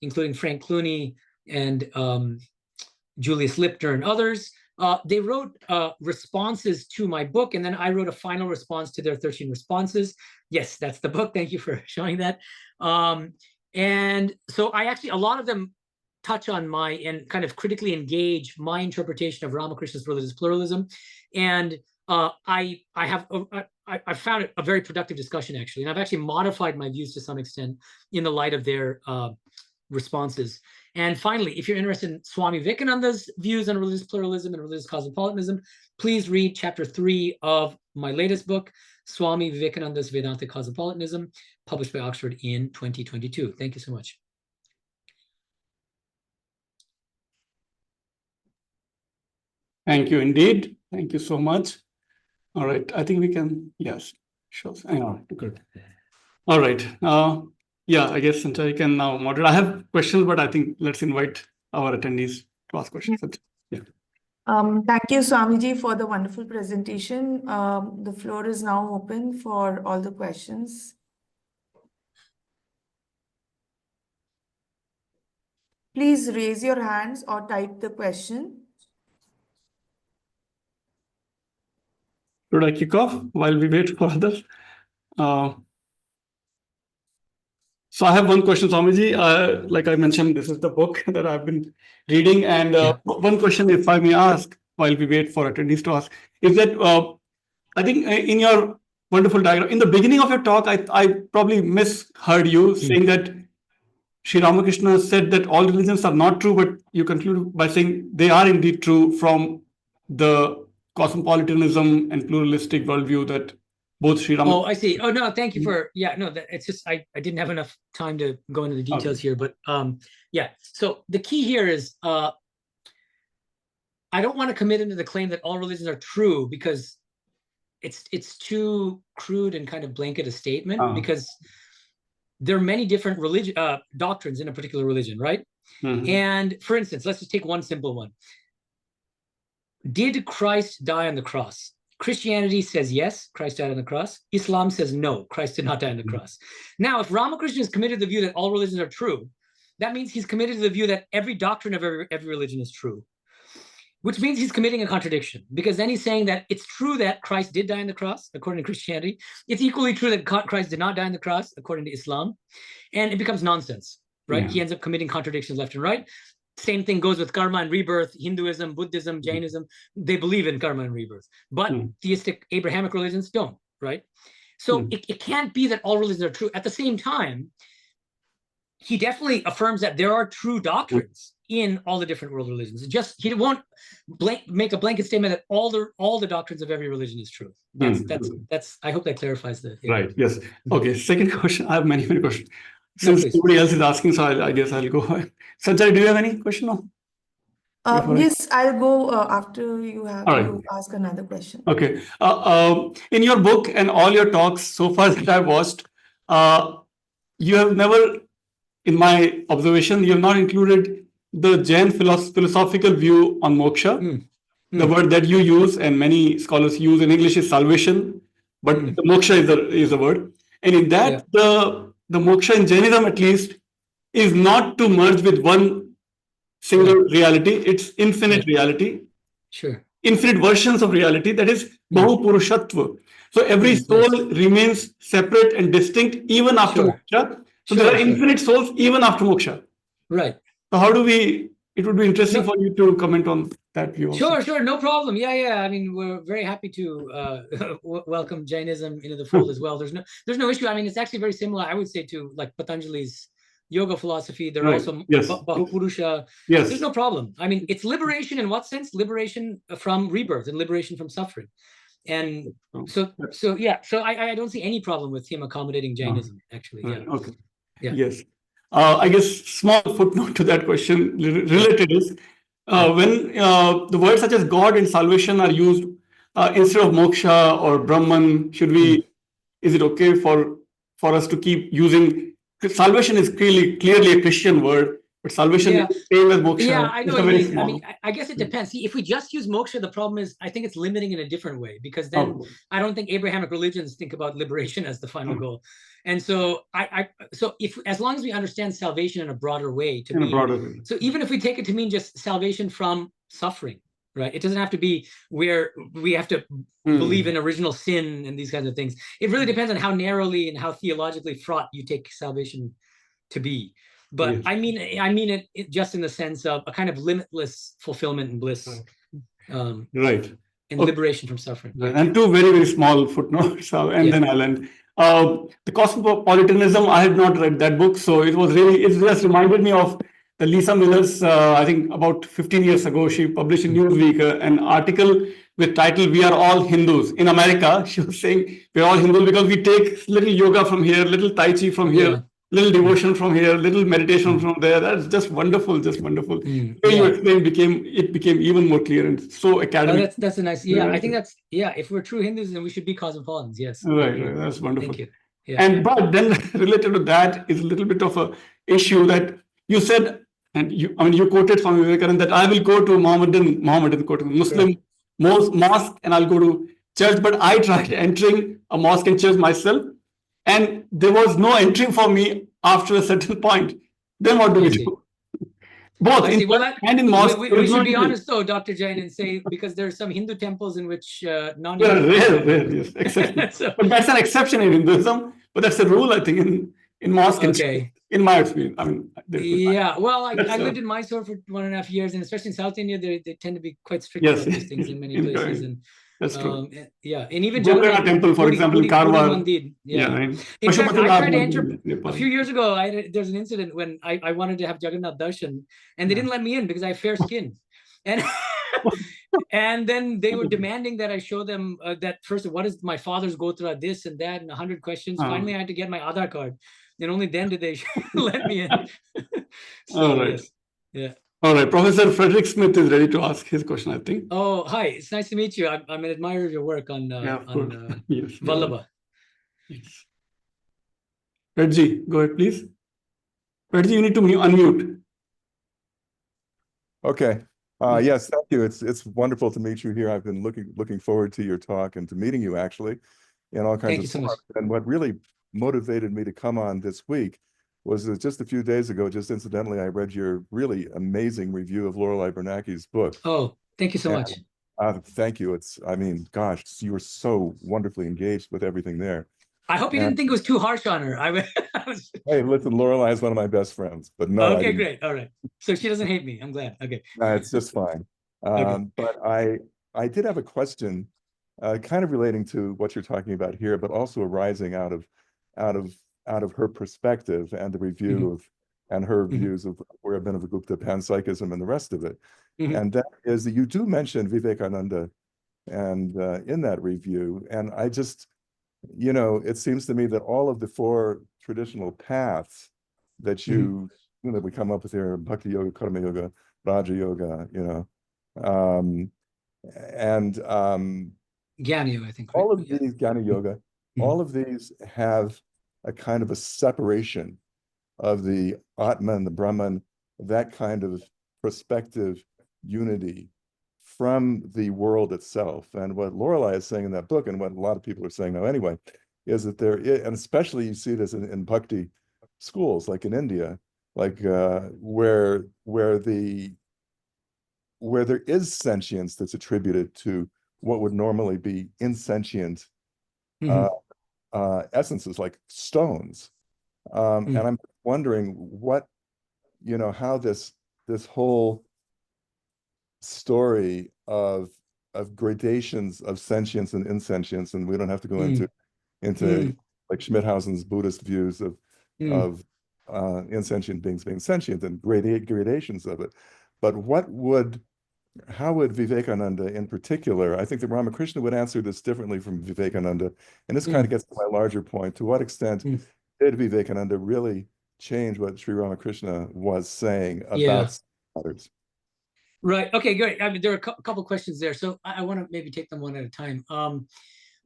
including Frank Clooney and Julius Lipter and others, they wrote responses to my book, and then I wrote a final response to their 13 responses. Yes, that's the book. Thank you for showing that. And so a lot of them touch on and kind of critically engage my interpretation of Ramakrishna's religious pluralism. And I found it a very productive discussion, actually. And I've actually modified my views to some extent in the light of their responses. And finally, if you're interested in Swami Vivekananda's views on religious pluralism and religious cosmopolitanism, please read chapter 3 of my latest book, Swami Vivekananda's Vedanta Cosmopolitanism, published by Oxford in 2022. Thank you so much. Thank you indeed. Thank you so much. All right. I think we can, yes, sure. Hang on. Good. All right. Yeah, I guess Sanjay can now moderate. I have questions, but I think let's invite our attendees to ask questions. Yeah. Thank you, Swamiji, for the wonderful presentation. The floor is now open for all the questions. Please raise your hands or type the question. Should I kick off while we wait for others? So I have one question, Swamiji. Like I mentioned, this is the book that I've been reading. And one question, if I may ask, while we wait for attendees to ask, is that I think in your wonderful diagram, in the beginning of your talk, I probably misheard you saying that Sri Ramakrishna said that all religions are not true, but you conclude by saying they are indeed true from the cosmopolitanism and pluralistic worldview that both Sri Ramakrishna. Oh, I see. Oh, no, thank you for, it's just, I didn't have enough time to go into the details here, but yeah. So the key here is, I don't want to commit into the claim that all religions are true because it's too crude and kind of blanket a statement because there are many different doctrines in a particular religion, right? And for instance, let's just take one simple one. Did Christ die on the cross? Christianity says yes, Christ died on the cross. Islam says no, Christ did not die on the cross. Now, if Ramakrishna is committed to the view that all religions are true, that means he's committed to the view that every doctrine of every religion is true, which means he's committing a contradiction, because then he's saying that it's true that Christ did die on the cross, according to Christianity. It's equally true that Christ did not die on the cross, according to Islam. And it becomes nonsense, right? Yeah. He ends up committing contradictions left and right. Same thing goes with karma and rebirth. Hinduism, Buddhism, Jainism, they believe in karma and rebirth. But theistic Abrahamic religions don't, right? So it can't be that all religions are true. At the same time, he definitely affirms that there are true doctrines in all the different world religions. He won't make a blanket statement that all the doctrines of every religion is true. That's I hope that clarifies the right. Yes. Okay. Second question. I have many questions. Since somebody else is asking, so I guess I'll go. Sanjay, do you have any question? Yes, I'll go after you have to ask another question. Okay. In your book and all your talks so far that I've watched, you have never, in my observation, you have not included the Jain philosophical view on moksha. The word that you use and many scholars use in English is salvation, but the moksha is a word. And in that, the moksha in Jainism at least is not to merge with one single reality. It's infinite reality. Sure. Infinite versions of reality, that is Bahupurushatva. So every soul remains separate and distinct even after moksha. So there are infinite souls even after moksha. Right. So how do we, it would be interesting for you to comment on that view also. Sure, no problem. Yeah. I mean, we're very happy to welcome Jainism into the fold as well. There's no issue. I mean, it's actually very similar, I would say, to like Patanjali's yoga philosophy. There are also Bahupurusha. Yes. There's no problem. I mean, it's liberation in what sense? Liberation from rebirth and liberation from suffering. And so I don't see any problem with him accommodating Jainism, actually. Yeah. Okay. Yeah. Yes. I guess small footnote to that question related is when the words such as God and salvation are used instead of moksha or Brahman, is it okay for us to keep using? Salvation is clearly a Christian word, but salvation is the same as moksha. Yeah, I know what you mean. I mean, I guess it depends. See, if we just use moksha, the problem is I think it's limiting in a different way, because then I don't think Abrahamic religions think about liberation as the final goal. And so as long as we understand salvation in a broader way, so even if we take it to mean just salvation from suffering, right? It doesn't have to be where we have to believe in original sin and these kinds of things. It really depends on how narrowly and how theologically fraught you take salvation to be. But I mean it just in the sense of a kind of limitless fulfillment and bliss. Right. And liberation from suffering. Right. And two very, very small footnotes, and then I'll end. The Cosmopolitanism, I had not read that book, so it just reminded me of the Lisa Miller's, I think about 15 years ago, she published in Newsweek an article with title, "We Are All Hindus." In America, she was saying, we're all Hindus because we take little yoga from here, little Tai Chi from here, little devotion from here, little meditation from there. That's just wonderful, just wonderful. The way you explained it became even more clear and so academic. Oh, that's a nice, I think that's, if we're true Hindus, then we should be cosmopolitans, yes. Right, that's wonderful. Thank you. But then related to that is a little bit of a issue that you said And you quoted Swami Vivekananda that I will go to Mohammedan quote, Muslim mosque, and I'll go to church. But I tried entering a mosque and church myself, and there was no entering for me after a certain point. Then what do we do? Both in church and in mosque. We should be honest, though, Dr. Jain, and say, because there are some Hindu temples in which non. There are rare, yes, exception. But that's an exception in Hinduism. But that's a rule, I think, in mosque and church, in my experience. I mean, yeah. Well, I lived in Mysore for 1.5 years, and especially in South India, they tend to be quite strict about these things in many places. And that's true. Yeah, and even Jagannath temple, for example, in Karwar. Yeah. Right. In fact, I tried to enter a few years ago. There's an incident when I wanted to have Jagannath darshan, and they didn't let me in because I have fair skin, and and then they were demanding that I show them that first, what is my father's gotra, this and that, and 100 questions. Finally, I had to get my Aadhaar card, and only then did they let me in. All right. Yes. Yeah. All right, Professor Frederick Smith is ready to ask his question, I think. Oh, hi. It's nice to meet you. I'm an admirer of your work on yes, Vallabha. Yes. Redji, go ahead, please. Redji, you need to unmute. Okay. Yes, thank you. It's wonderful to meet you here. I've been looking forward to your talk and to meeting you actually in all kinds of so much. And what really motivated me to come on this week was that just a few days ago, just incidentally, I read your really amazing review of Lorelei Bernanke's book. Oh, thank you so much. Thank you. I mean, gosh, you were so wonderfully engaged with everything there. I hope you didn't think it was too harsh on her. Hey, listen, Lorelei is one of my best friends, but no. Okay, great. All right. So she doesn't hate me. I'm glad. Okay. It's just fine. But I did have a question, kind of relating to what you're talking about here, but also arising out of her perspective and the review of and her views of where Abhinavagupta, panpsychism, and the rest of it. And that is that you do mention Vivekananda and in that review. And I just, it seems to me that all of the four traditional paths that that we come up with here, Bhakti Yoga, Karma Yoga, Raja Yoga, and Jnana Yoga, I think. All of these, Jnana Yoga, all of these have a kind of a separation of the Atman, the Brahman, that kind of perspective unity from the world itself. And what Lorelei is saying in that book, and what a lot of people are saying now anyway, is that there is, and especially you see this in Bhakti schools, like in India, like where there is sentience that's attributed to what would normally be insentient essences, like stones. And I'm wondering what, how this whole story of gradations of sentience and insentience, and we don't have to go into like Schmidhausen's Buddhist views of insentient beings being sentient and gradations of it. But how would Vivekananda in particular, I think that Ramakrishna would answer this differently from Vivekananda, and this kind of gets to my larger point. To what extent did Vivekananda really change what Sri Ramakrishna was saying about others? Right. Okay, great. I mean, there are a couple questions there, so I want to maybe take them one at a time.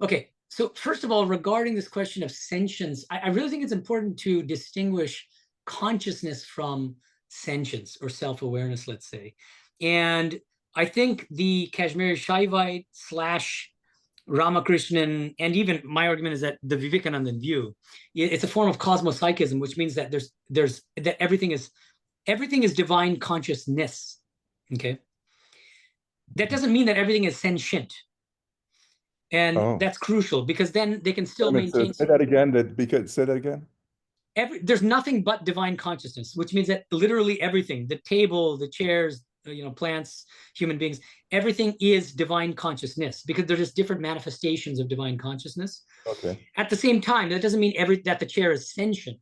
Okay, so first of all, regarding this question of sentience, I really think it's important to distinguish consciousness from sentience or self-awareness, let's say. And I think the Kashmiri Shaivite / Ramakrishnan, and even my argument is that the Vivekanandan view, it's a form of cosmopsychism, which means that that everything is divine consciousness. Okay, that doesn't mean that everything is sentient, and that's crucial, because then they can still maintain. Say that again. Say that again. There's nothing but divine consciousness, which means that literally everything, the table, the chairs, plants, human beings, everything is divine consciousness, because they're just different manifestations of divine consciousness. Okay. At the same time, that doesn't mean that the chair is sentient.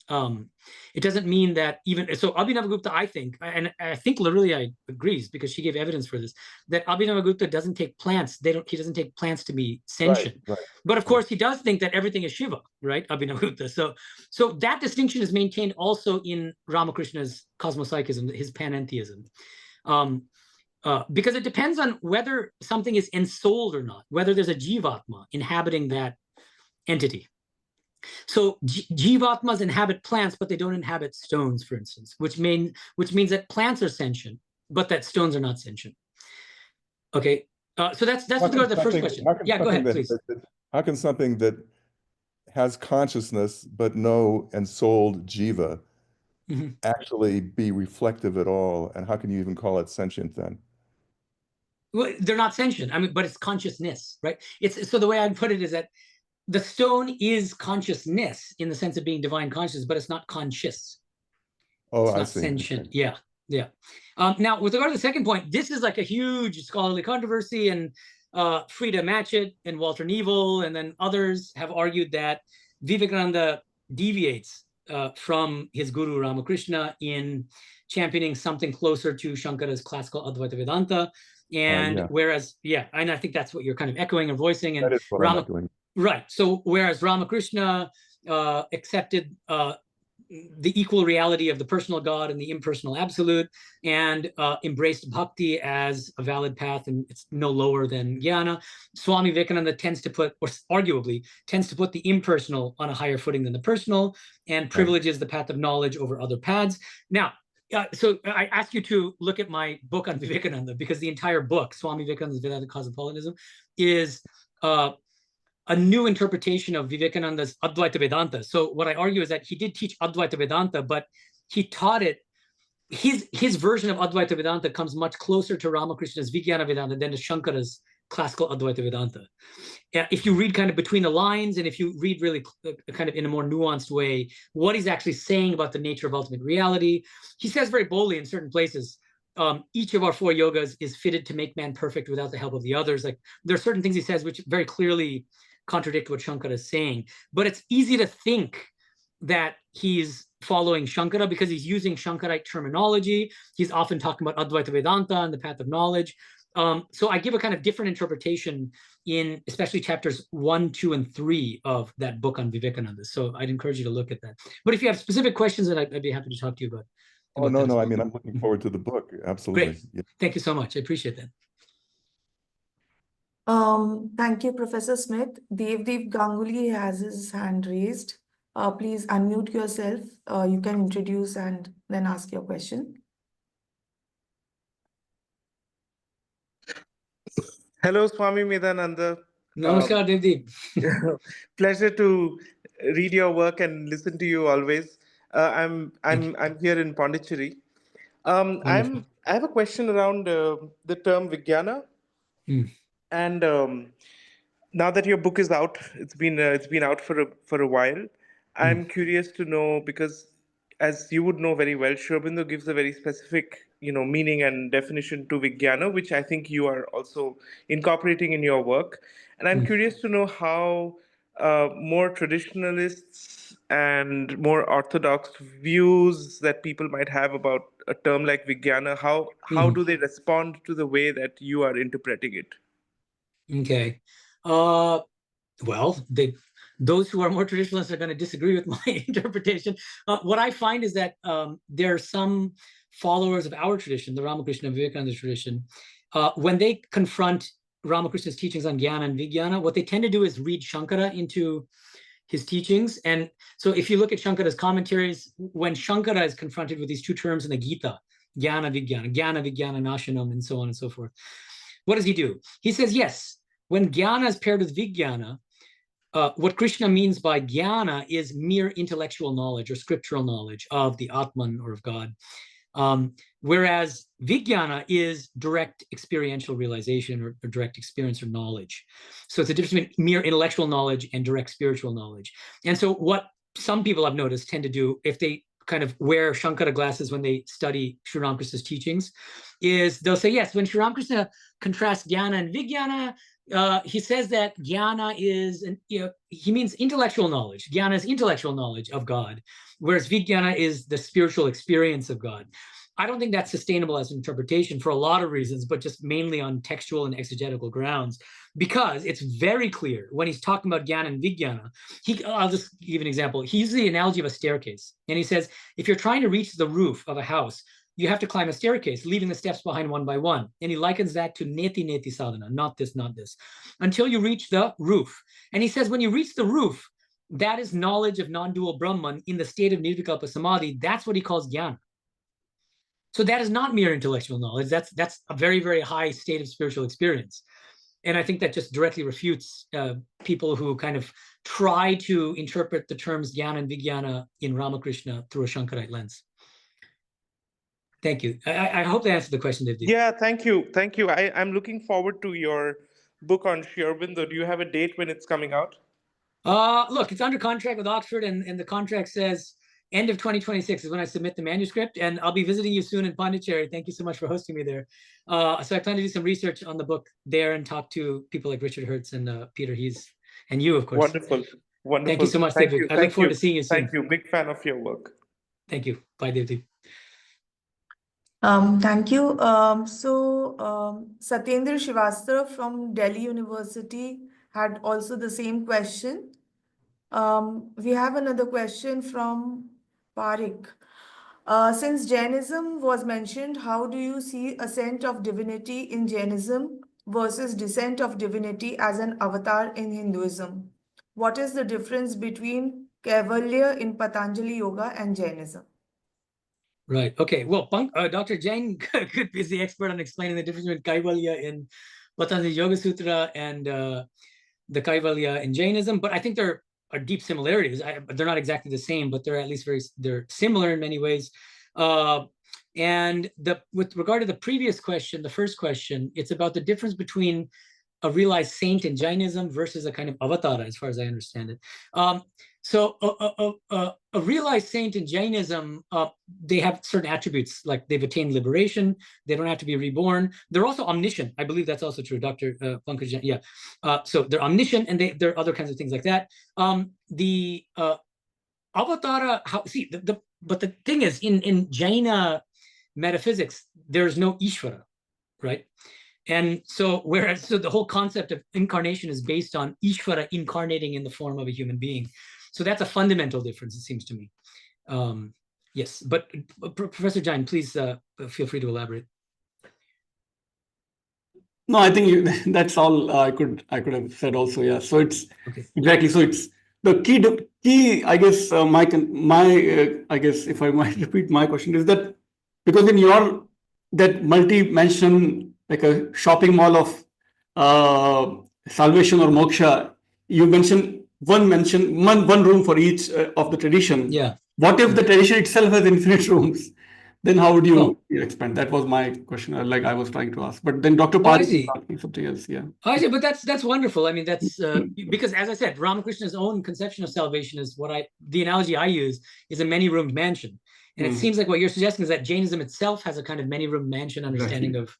It doesn't mean that so Abhinavagupta, I think, and I think Lorelei agrees, because she gave evidence for this, that Abhinavagupta doesn't take plants. He doesn't take plants to be sentient. Right. But of course, he does think that everything is Shiva, right? Abhinavagupta. So that distinction is maintained also in Ramakrishna's cosmopsychism, his panentheism. Because it depends on whether something is ensouled or not, whether there's a jivatma inhabiting that entity. So jivatmas inhabit plants, but they don't inhabit stones, for instance, which means that plants are sentient, but that stones are not sentient. Okay, so that's with regard to the first question. Yeah, go ahead, please. How can something that has consciousness but no ensouled jiva actually be reflective at all? And how can you even call it sentient then? Well, they're not sentient. I mean, but it's consciousness, right? It's so the way I'd put it is that the stone is consciousness in the sense of being divine conscious, but it's not conscious. Oh, it's I not see. Sentient. Yeah, yeah. Now, with regard to the second point, this is like a huge scholarly controversy, and Frida Matchett and Walter Neville and then others have argued that Vivekananda deviates from his guru Ramakrishna in championing something closer to Shankara's classical Advaita Vedanta. And whereas, and I think that's what you're kind of echoing or voicing. And that is what I'm echoing. Right. So whereas Ramakrishna accepted the equal reality of the personal God and the impersonal absolute, and embraced bhakti as a valid path, and it's no lower than jnana, Swami Vivekananda tends to put, or arguably tends to put, the impersonal on a higher footing than the personal, and privileges the path of knowledge over other paths. Now, so I ask you to look at my book on Vivekananda, because the entire book, Swami Vivekananda's Vedanta Cosmopolitanism, is a new interpretation of Vivekananda's Advaita Vedanta. So what I argue is that he did teach Advaita Vedanta, but he taught it, his version of Advaita Vedanta comes much closer to Ramakrishna's Vijnana Vedanta than to Shankara's classical Advaita Vedanta. If you read kind of between the lines, and if you read really kind of in a more nuanced way, what he's actually saying about the nature of ultimate reality, he says very boldly in certain places, each of our four yogas is fitted to make man perfect without the help of the others. Like, there are certain things he says which very clearly contradict what Shankara is saying, but it's easy to think that he's following Shankara because he's using Shankarite terminology. He's often talking about Advaita Vedanta and the path of knowledge. So I give a kind of different interpretation in especially chapters 1, 2, and 3 of that book on Vivekananda. So I'd encourage you to look at that. But if you have specific questions, then I'd be happy to talk to you about. Oh, no, no. I mean, I'm looking forward to the book. Absolutely. Great. Yeah. Thank you so much. I appreciate that. Thank you, Professor Smith. Devdeep Ganguly has his hand raised. Please unmute yourself. You can introduce and then ask your question. Hello, Swami Medhananda. Namaskar, Devdeep. Pleasure to read your work and listen to you always. I'm here in Pondicherry. I have a question around the term Vijnana. And now that your book is out, it's been out for a while. I'm curious to know, because as you would know very well, Sri Aurobindo gives a very specific, meaning and definition to Vijnana, which I think you are also incorporating in your work. And I'm curious to know how more traditionalists and more orthodox views that people might have about a term like Vijnana, how do they respond to the way that you are interpreting it? Okay. Well, those who are more traditionalists are going to disagree with my interpretation. What I find is that there are some followers of our tradition, the Ramakrishna Vivekananda tradition, when they confront Ramakrishna's teachings on Jnana and Vijnana, what they tend to do is read Shankara into his teachings. And so if you look at Shankara's commentaries, when Shankara is confronted with these two terms in the Gita, Jnana Vijnana Nashanam, and so on and so forth, what does he do? He says, yes, when Jnana is paired with Vijnana, what Krishna means by Jnana is mere intellectual knowledge or scriptural knowledge of the Atman or of God. Whereas Vijnana is direct experiential realization or direct experience or knowledge. So it's a difference between mere intellectual knowledge and direct spiritual knowledge. And so what some people I've noticed tend to do, if they kind of wear Shankara glasses when they study Sri Ramakrishna's teachings, is they'll say, yes, when Sri Ramakrishna contrasts Jnana and Vijnana, he says that Jnana is, he means intellectual knowledge. Jnana is intellectual knowledge of God, whereas Vijnana is the spiritual experience of God. I don't think that's sustainable as an interpretation for a lot of reasons, but just mainly on textual and exegetical grounds, because it's very clear when he's talking about Jnana and Vijnana. I'll just give you an example. He uses the analogy of a staircase, and he says, if you're trying to reach the roof of a house, you have to climb a staircase, leaving the steps behind one by one. And he likens that to neti sadhana, not this, until you reach the roof. And he says, when you reach the roof, that is knowledge of non-dual Brahman in the state of nirvikalpa samadhi. That's what he calls jnana. So that is not mere intellectual knowledge. That's a very, very high state of spiritual experience. And I think that just directly refutes people who kind of try to interpret the terms jnana and vijnana in Ramakrishna through a Shankarite lens. Thank you. I hope that answered the question, Devdeep. Yeah, thank you. Thank you. I'm looking forward to your book on Sri Aurobindo. Do you have a date when it's coming out? Look, it's under contract with Oxford, and the contract says end of 2026 is when I submit the manuscript, and I'll be visiting you soon in Pondicherry. Thank you so much for hosting me there. So I plan to do some research on the book there and talk to people like Richard Hertz and Peter Hees, and you, of course. Wonderful. Wonderful. Thank you so much, Devdeep. I look forward to seeing you soon. Thank you. Big fan of your work. Thank you. Bye, Devdeep. Thank you. Satyendra Srivastava from Delhi University had also the same question. We have another question from Parik. Since Jainism was mentioned, how do you see ascent of divinity in Jainism versus descent of divinity as an avatar in Hinduism? What is the difference between Kaivalya in Patanjali Yoga and Jainism? Right. Okay. Well, Dr. Jain is the expert on explaining the difference between Kaivalya in Patanjali Yoga Sutra and the Kaivalya in Jainism. But I think there are deep similarities. They're not exactly the same, but they're at least they're similar in many ways. And with regard to the previous question, the first question, it's about the difference between a realized saint in Jainism versus a kind of avatara, as far as I understand it. So a realized saint in Jainism, they have certain attributes, like they've attained liberation, they don't have to be reborn. They're also omniscient. I believe that's also true, Dr. Pankaj. Yeah. So they're omniscient, and there are other kinds of things like that. The avatara, but the thing is, in Jaina metaphysics, there's no Ishvara, right? And so the whole concept of incarnation is based on Ishvara incarnating in the form of a human being. So that's a fundamental difference, it seems to me. Yes, but Professor Jain, please feel free to elaborate. No, I think that's all I could have said also. Yeah. So it's exactly. So it's the key. I guess I guess if I might repeat my question is that because in your that multi-mention, like a shopping mall of salvation or moksha, you mentioned one room for each of the tradition. Yeah. What if the tradition itself has infinite rooms? Then how would you expand? That was my question, like I was trying to ask. But then Dr. Parik is asking something else. Yeah. I see, but that's wonderful. I mean, that's because, as I said, Ramakrishna's own conception of salvation is the analogy I use is a many-roomed mansion. And it seems like what you're suggesting is that Jainism itself has a kind of many-room mansion understanding of,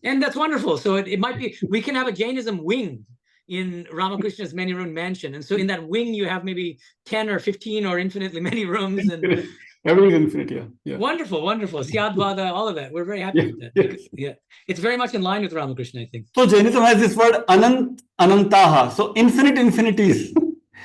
and that's wonderful. So it might be, we can have a Jainism wing in Ramakrishna's many-room mansion. And so in that wing, you have maybe 10 or 15 or infinitely many rooms. And everything is infinite, yeah. Wonderful, wonderful. Syadvada, all of that. We're very happy with that. Because, it's very much in line with Ramakrishna, I think. So Jainism has this word anantaha. So infinite infinities.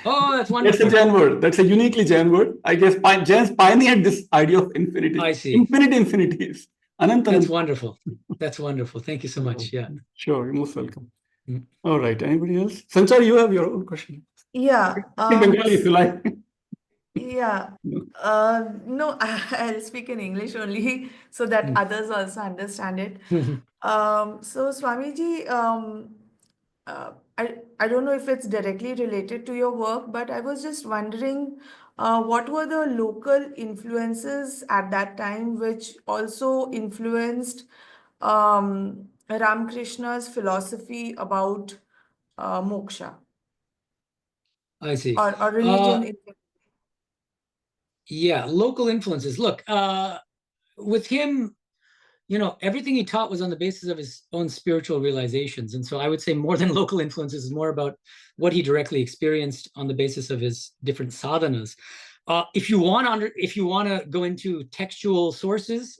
Oh, that's wonderful. That's a Jain word. That's a uniquely Jain word. I guess Jains pioneered this idea of infinity. I see. Infinite infinities. That's wonderful. That's wonderful. Thank you so much. Yeah. Sure. You're most welcome. All right. Anybody else? Sanchar, you have your own question. Yeah. In Bengali, if you like. Yeah. No, I'll speak in English only so that others also understand it. So Swamiji, I don't know if it's directly related to your work, but I was just wondering what were the local influences at that time which also influenced Ramakrishna's philosophy about moksha I see. or religion. Yeah, local influences. Look, with him, everything he taught was on the basis of his own spiritual realizations. And so I would say more than local influences is more about what he directly experienced on the basis of his different sadhanas. If you want to go into textual sources,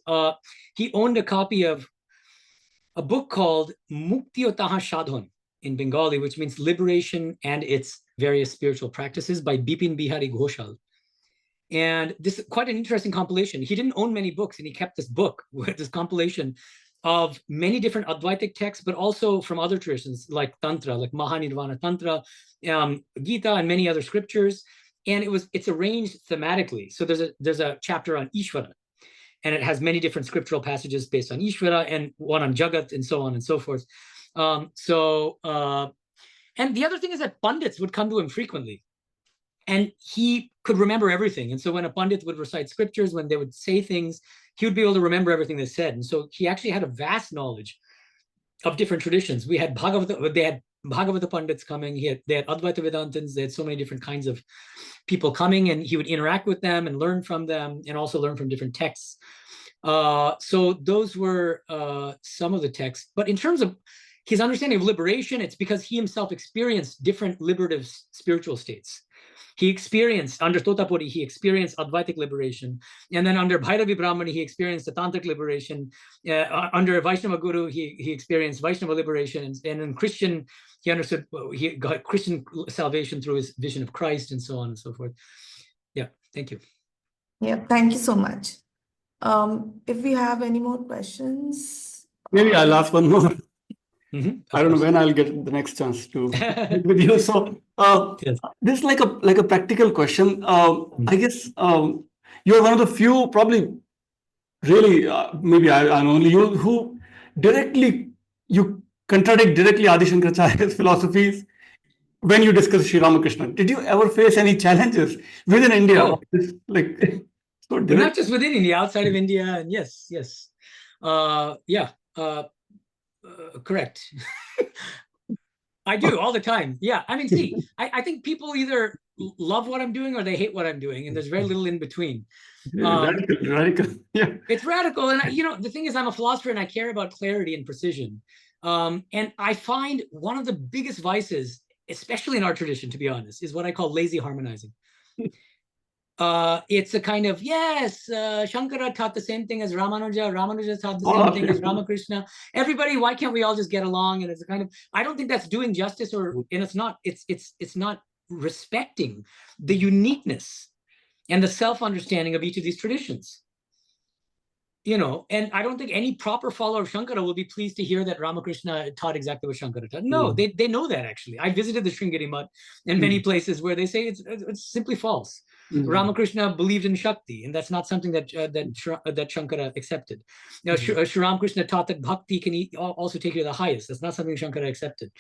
he owned a copy of a book called Muktiyotaha Shadhan in Bengali, which means liberation and its various spiritual practices, by Bipin Bihari Ghoshal. And this is quite an interesting compilation. He didn't own many books, and he kept this book with this compilation of many different Advaitic texts, but also from other traditions like Tantra, like Mahanirvāṇa Tantra, Gita and many other scriptures. And it's arranged thematically. So there's a chapter on Ishvara, and it has many different scriptural passages based on Ishvara, and one on Jagat, and so on and so forth. And the other thing is that Pandits would come to him frequently, and he could remember everything. And so when a Pandit would recite scriptures, when they would say things, he would be able to remember everything they said. And so he actually had a vast knowledge of different traditions. We had they had Bhagavata Pandits coming. They had Advaita Vedantins. They had so many different kinds of people coming, and he would interact with them and learn from them, and also learn from different texts. So those were some of the texts. But in terms of his understanding of liberation, it's because he himself experienced different liberative spiritual states. He experienced, under Totapuri, he experienced Advaitic liberation. And then under Bhairavi Brahmani, he experienced the Tantric liberation. Under Vaishnava Guru, he experienced Vaishnava liberation. And in Christian, he understood, he got Christian salvation through his vision of Christ, and so on and so forth. Yeah, thank you. Yeah, thank you so much. If we have any more questions. Maybe I'll ask one more. Mm-hmm. I don't know when I'll get the next chance to speak with you. So Yes. this is like a practical question. I guess you're one of the few, probably really, maybe I'm only you, who you contradict directly Adi Shankaracharya's philosophies when you discuss Sri Ramakrishna. Did you ever face any challenges within India? Oh. Like, so But not just within India, outside of India, and yes. Correct. I do all the time. Yeah, I mean, see, I think people either love what I'm doing or they hate what I'm doing, and there's very little in between. Radical. Yeah. It's radical, and the thing is, I'm a philosopher, and I care about clarity and precision. And I find one of the biggest vices, especially in our tradition, to be honest, is what I call lazy harmonizing. It's a kind of, Shankara taught the same thing as Ramanuja. Ramanuja taught the same thing as Ramakrishna. Everybody, why can't we all just get along? And it's a kind of, I don't think that's doing justice, and it's not respecting the uniqueness and the self-understanding of each of these traditions. And I don't think any proper follower of Shankara will be pleased to hear that Ramakrishna taught exactly what Shankara taught. No, they know that, actually. I visited the Sringeri Mutt and many places where they say it's simply false. Ramakrishna believed in Shakti, and that's not something that Shankara accepted. Sri Ramakrishna taught that Bhakti can also take you to the highest. That's not something Shankara accepted,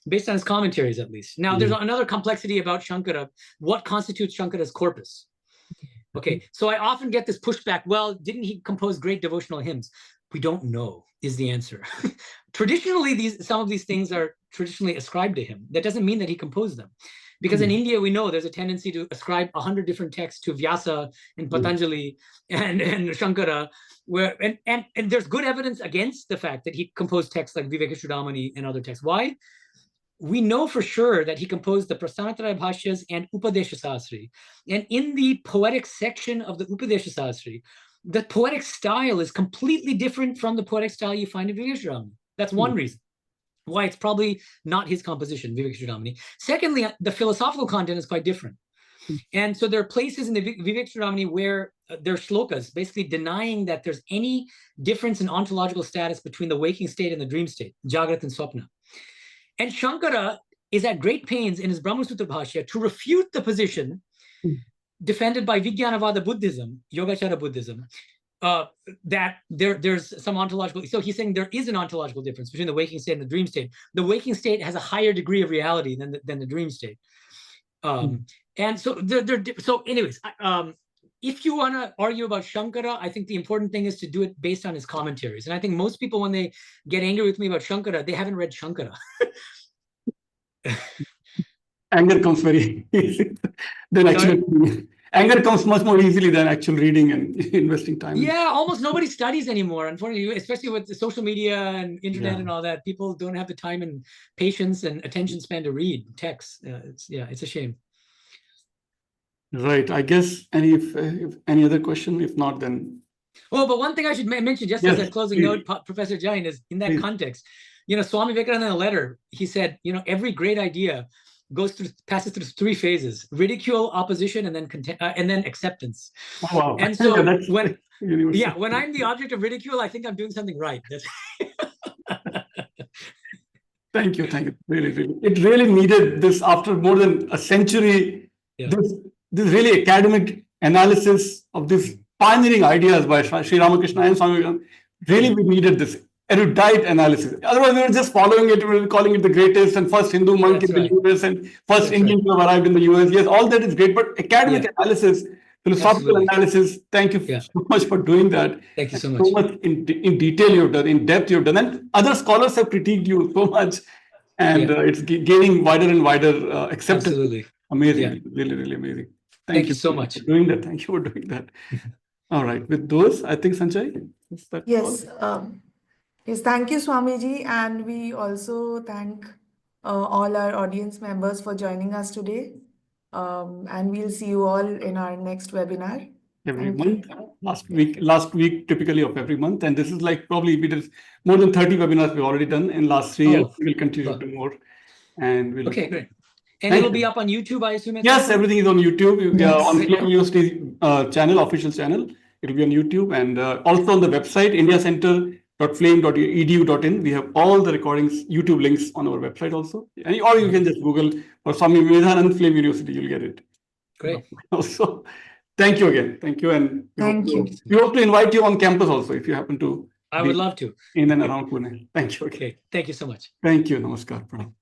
based on his commentaries, at least. Now, there's another complexity about Shankara. What constitutes Shankara's corpus? Okay, so I often get this pushback. Well, didn't he compose great devotional hymns? We don't know, is the answer. Traditionally, some of these things are traditionally ascribed to him. That doesn't mean that he composed them. Because in India, we know there's a tendency to ascribe 100 different texts to Vyasa and Patanjali and Shankara, and there's good evidence against the fact that he composed texts like Vivekachudamani and other texts. Why? We know for sure that he composed the Prasthanatraya Bhashyas and Upadesha Sastri. And in the poetic section of the Upadesha Sastri, the poetic style is completely different from the poetic style you find in Vivekachudamani. That's one reason why it's probably not his composition, Vivekachudamani. Secondly, the philosophical content is quite different. And so there are places in the Vivekachudamani where there are shlokas basically denying that there's any difference in ontological status between the waking state and the dream state, Jagrat and Swapna. And Shankara is at great pains in his Brahmasutra Bhashya to refute the position defended by Vijnanavada Buddhism, Yogacara Buddhism, that there's some ontological. So he's saying there is an ontological difference between the waking state and the dream state. The waking state has a higher degree of reality than the dream state. And so so anyways, if you want to argue about Shankara, I think the important thing is to do it based on his commentaries. And I think most people, when they get angry with me about Shankara, they haven't read Shankara. Anger comes very easy. Anger comes much more easily than actual reading and investing time. Yeah, almost nobody studies anymore, unfortunately, especially with the social media and internet and all that. People don't have the time and patience and attention span to read texts. It's a shame. Right. I guess if any other question, if not, then. Oh, but one thing I should mention, just as a closing note, Professor Jain, is in that context, Swami Vivekananda in a letter, he said, every great idea passes through three phases: ridicule, opposition, and then acceptance. Oh, wow. And so when I'm the object of ridicule, I think I'm doing something right. Thank you. Really, really. It really needed this after more than a century. Yeah. This really academic analysis of these pioneering ideas by Sri Ramakrishna and Swami Vivekananda. Really, we needed this erudite analysis. Otherwise, we were just following it. We were calling it the greatest and first Hindu monk That's in the right. US and first That's Indian to have arrived in the US. Yes, all that is great. But academic Yeah. analysis, philosophical Absolutely. analysis, thank you Yeah. so much for doing that. Thank you so And much. so much in detail you've done, in depth you've done. And other scholars have critiqued you so much. And Yeah. it's gaining wider and wider acceptance. Absolutely. Amazing. Yeah. Really, really amazing. Thank you so much. for doing that. Thank you for doing that. All right. With those, I think, Sanjay, is that Yes, all? yes, thank you, Swamiji, and we also thank all our audience members for joining us today. And we'll see you all in our next webinar. Every Thank you. month, last week typically of every month. And this is like probably we did more than 30 webinars we've already done in last 3 years. Oh, We'll continue wow. to do more. And we'll Okay, great. And Thank it'll be you. up on YouTube, I assume? Yes, everything is on YouTube, Yes. on Flame University channel, official channel. It'll be on YouTube and also on the website, indiacenter.flame.edu.in. We have all the recordings, YouTube links on our website also. Or you can just Google for Swami Medhananda Flame University, you'll get it. Great. Also, thank you again. Thank you. And Thank you. We hope to invite you on campus also if you happen to I be would love to. in and around Pune. Thank you. Okay. Thank you so much. Thank you. Namaskar. Pranam.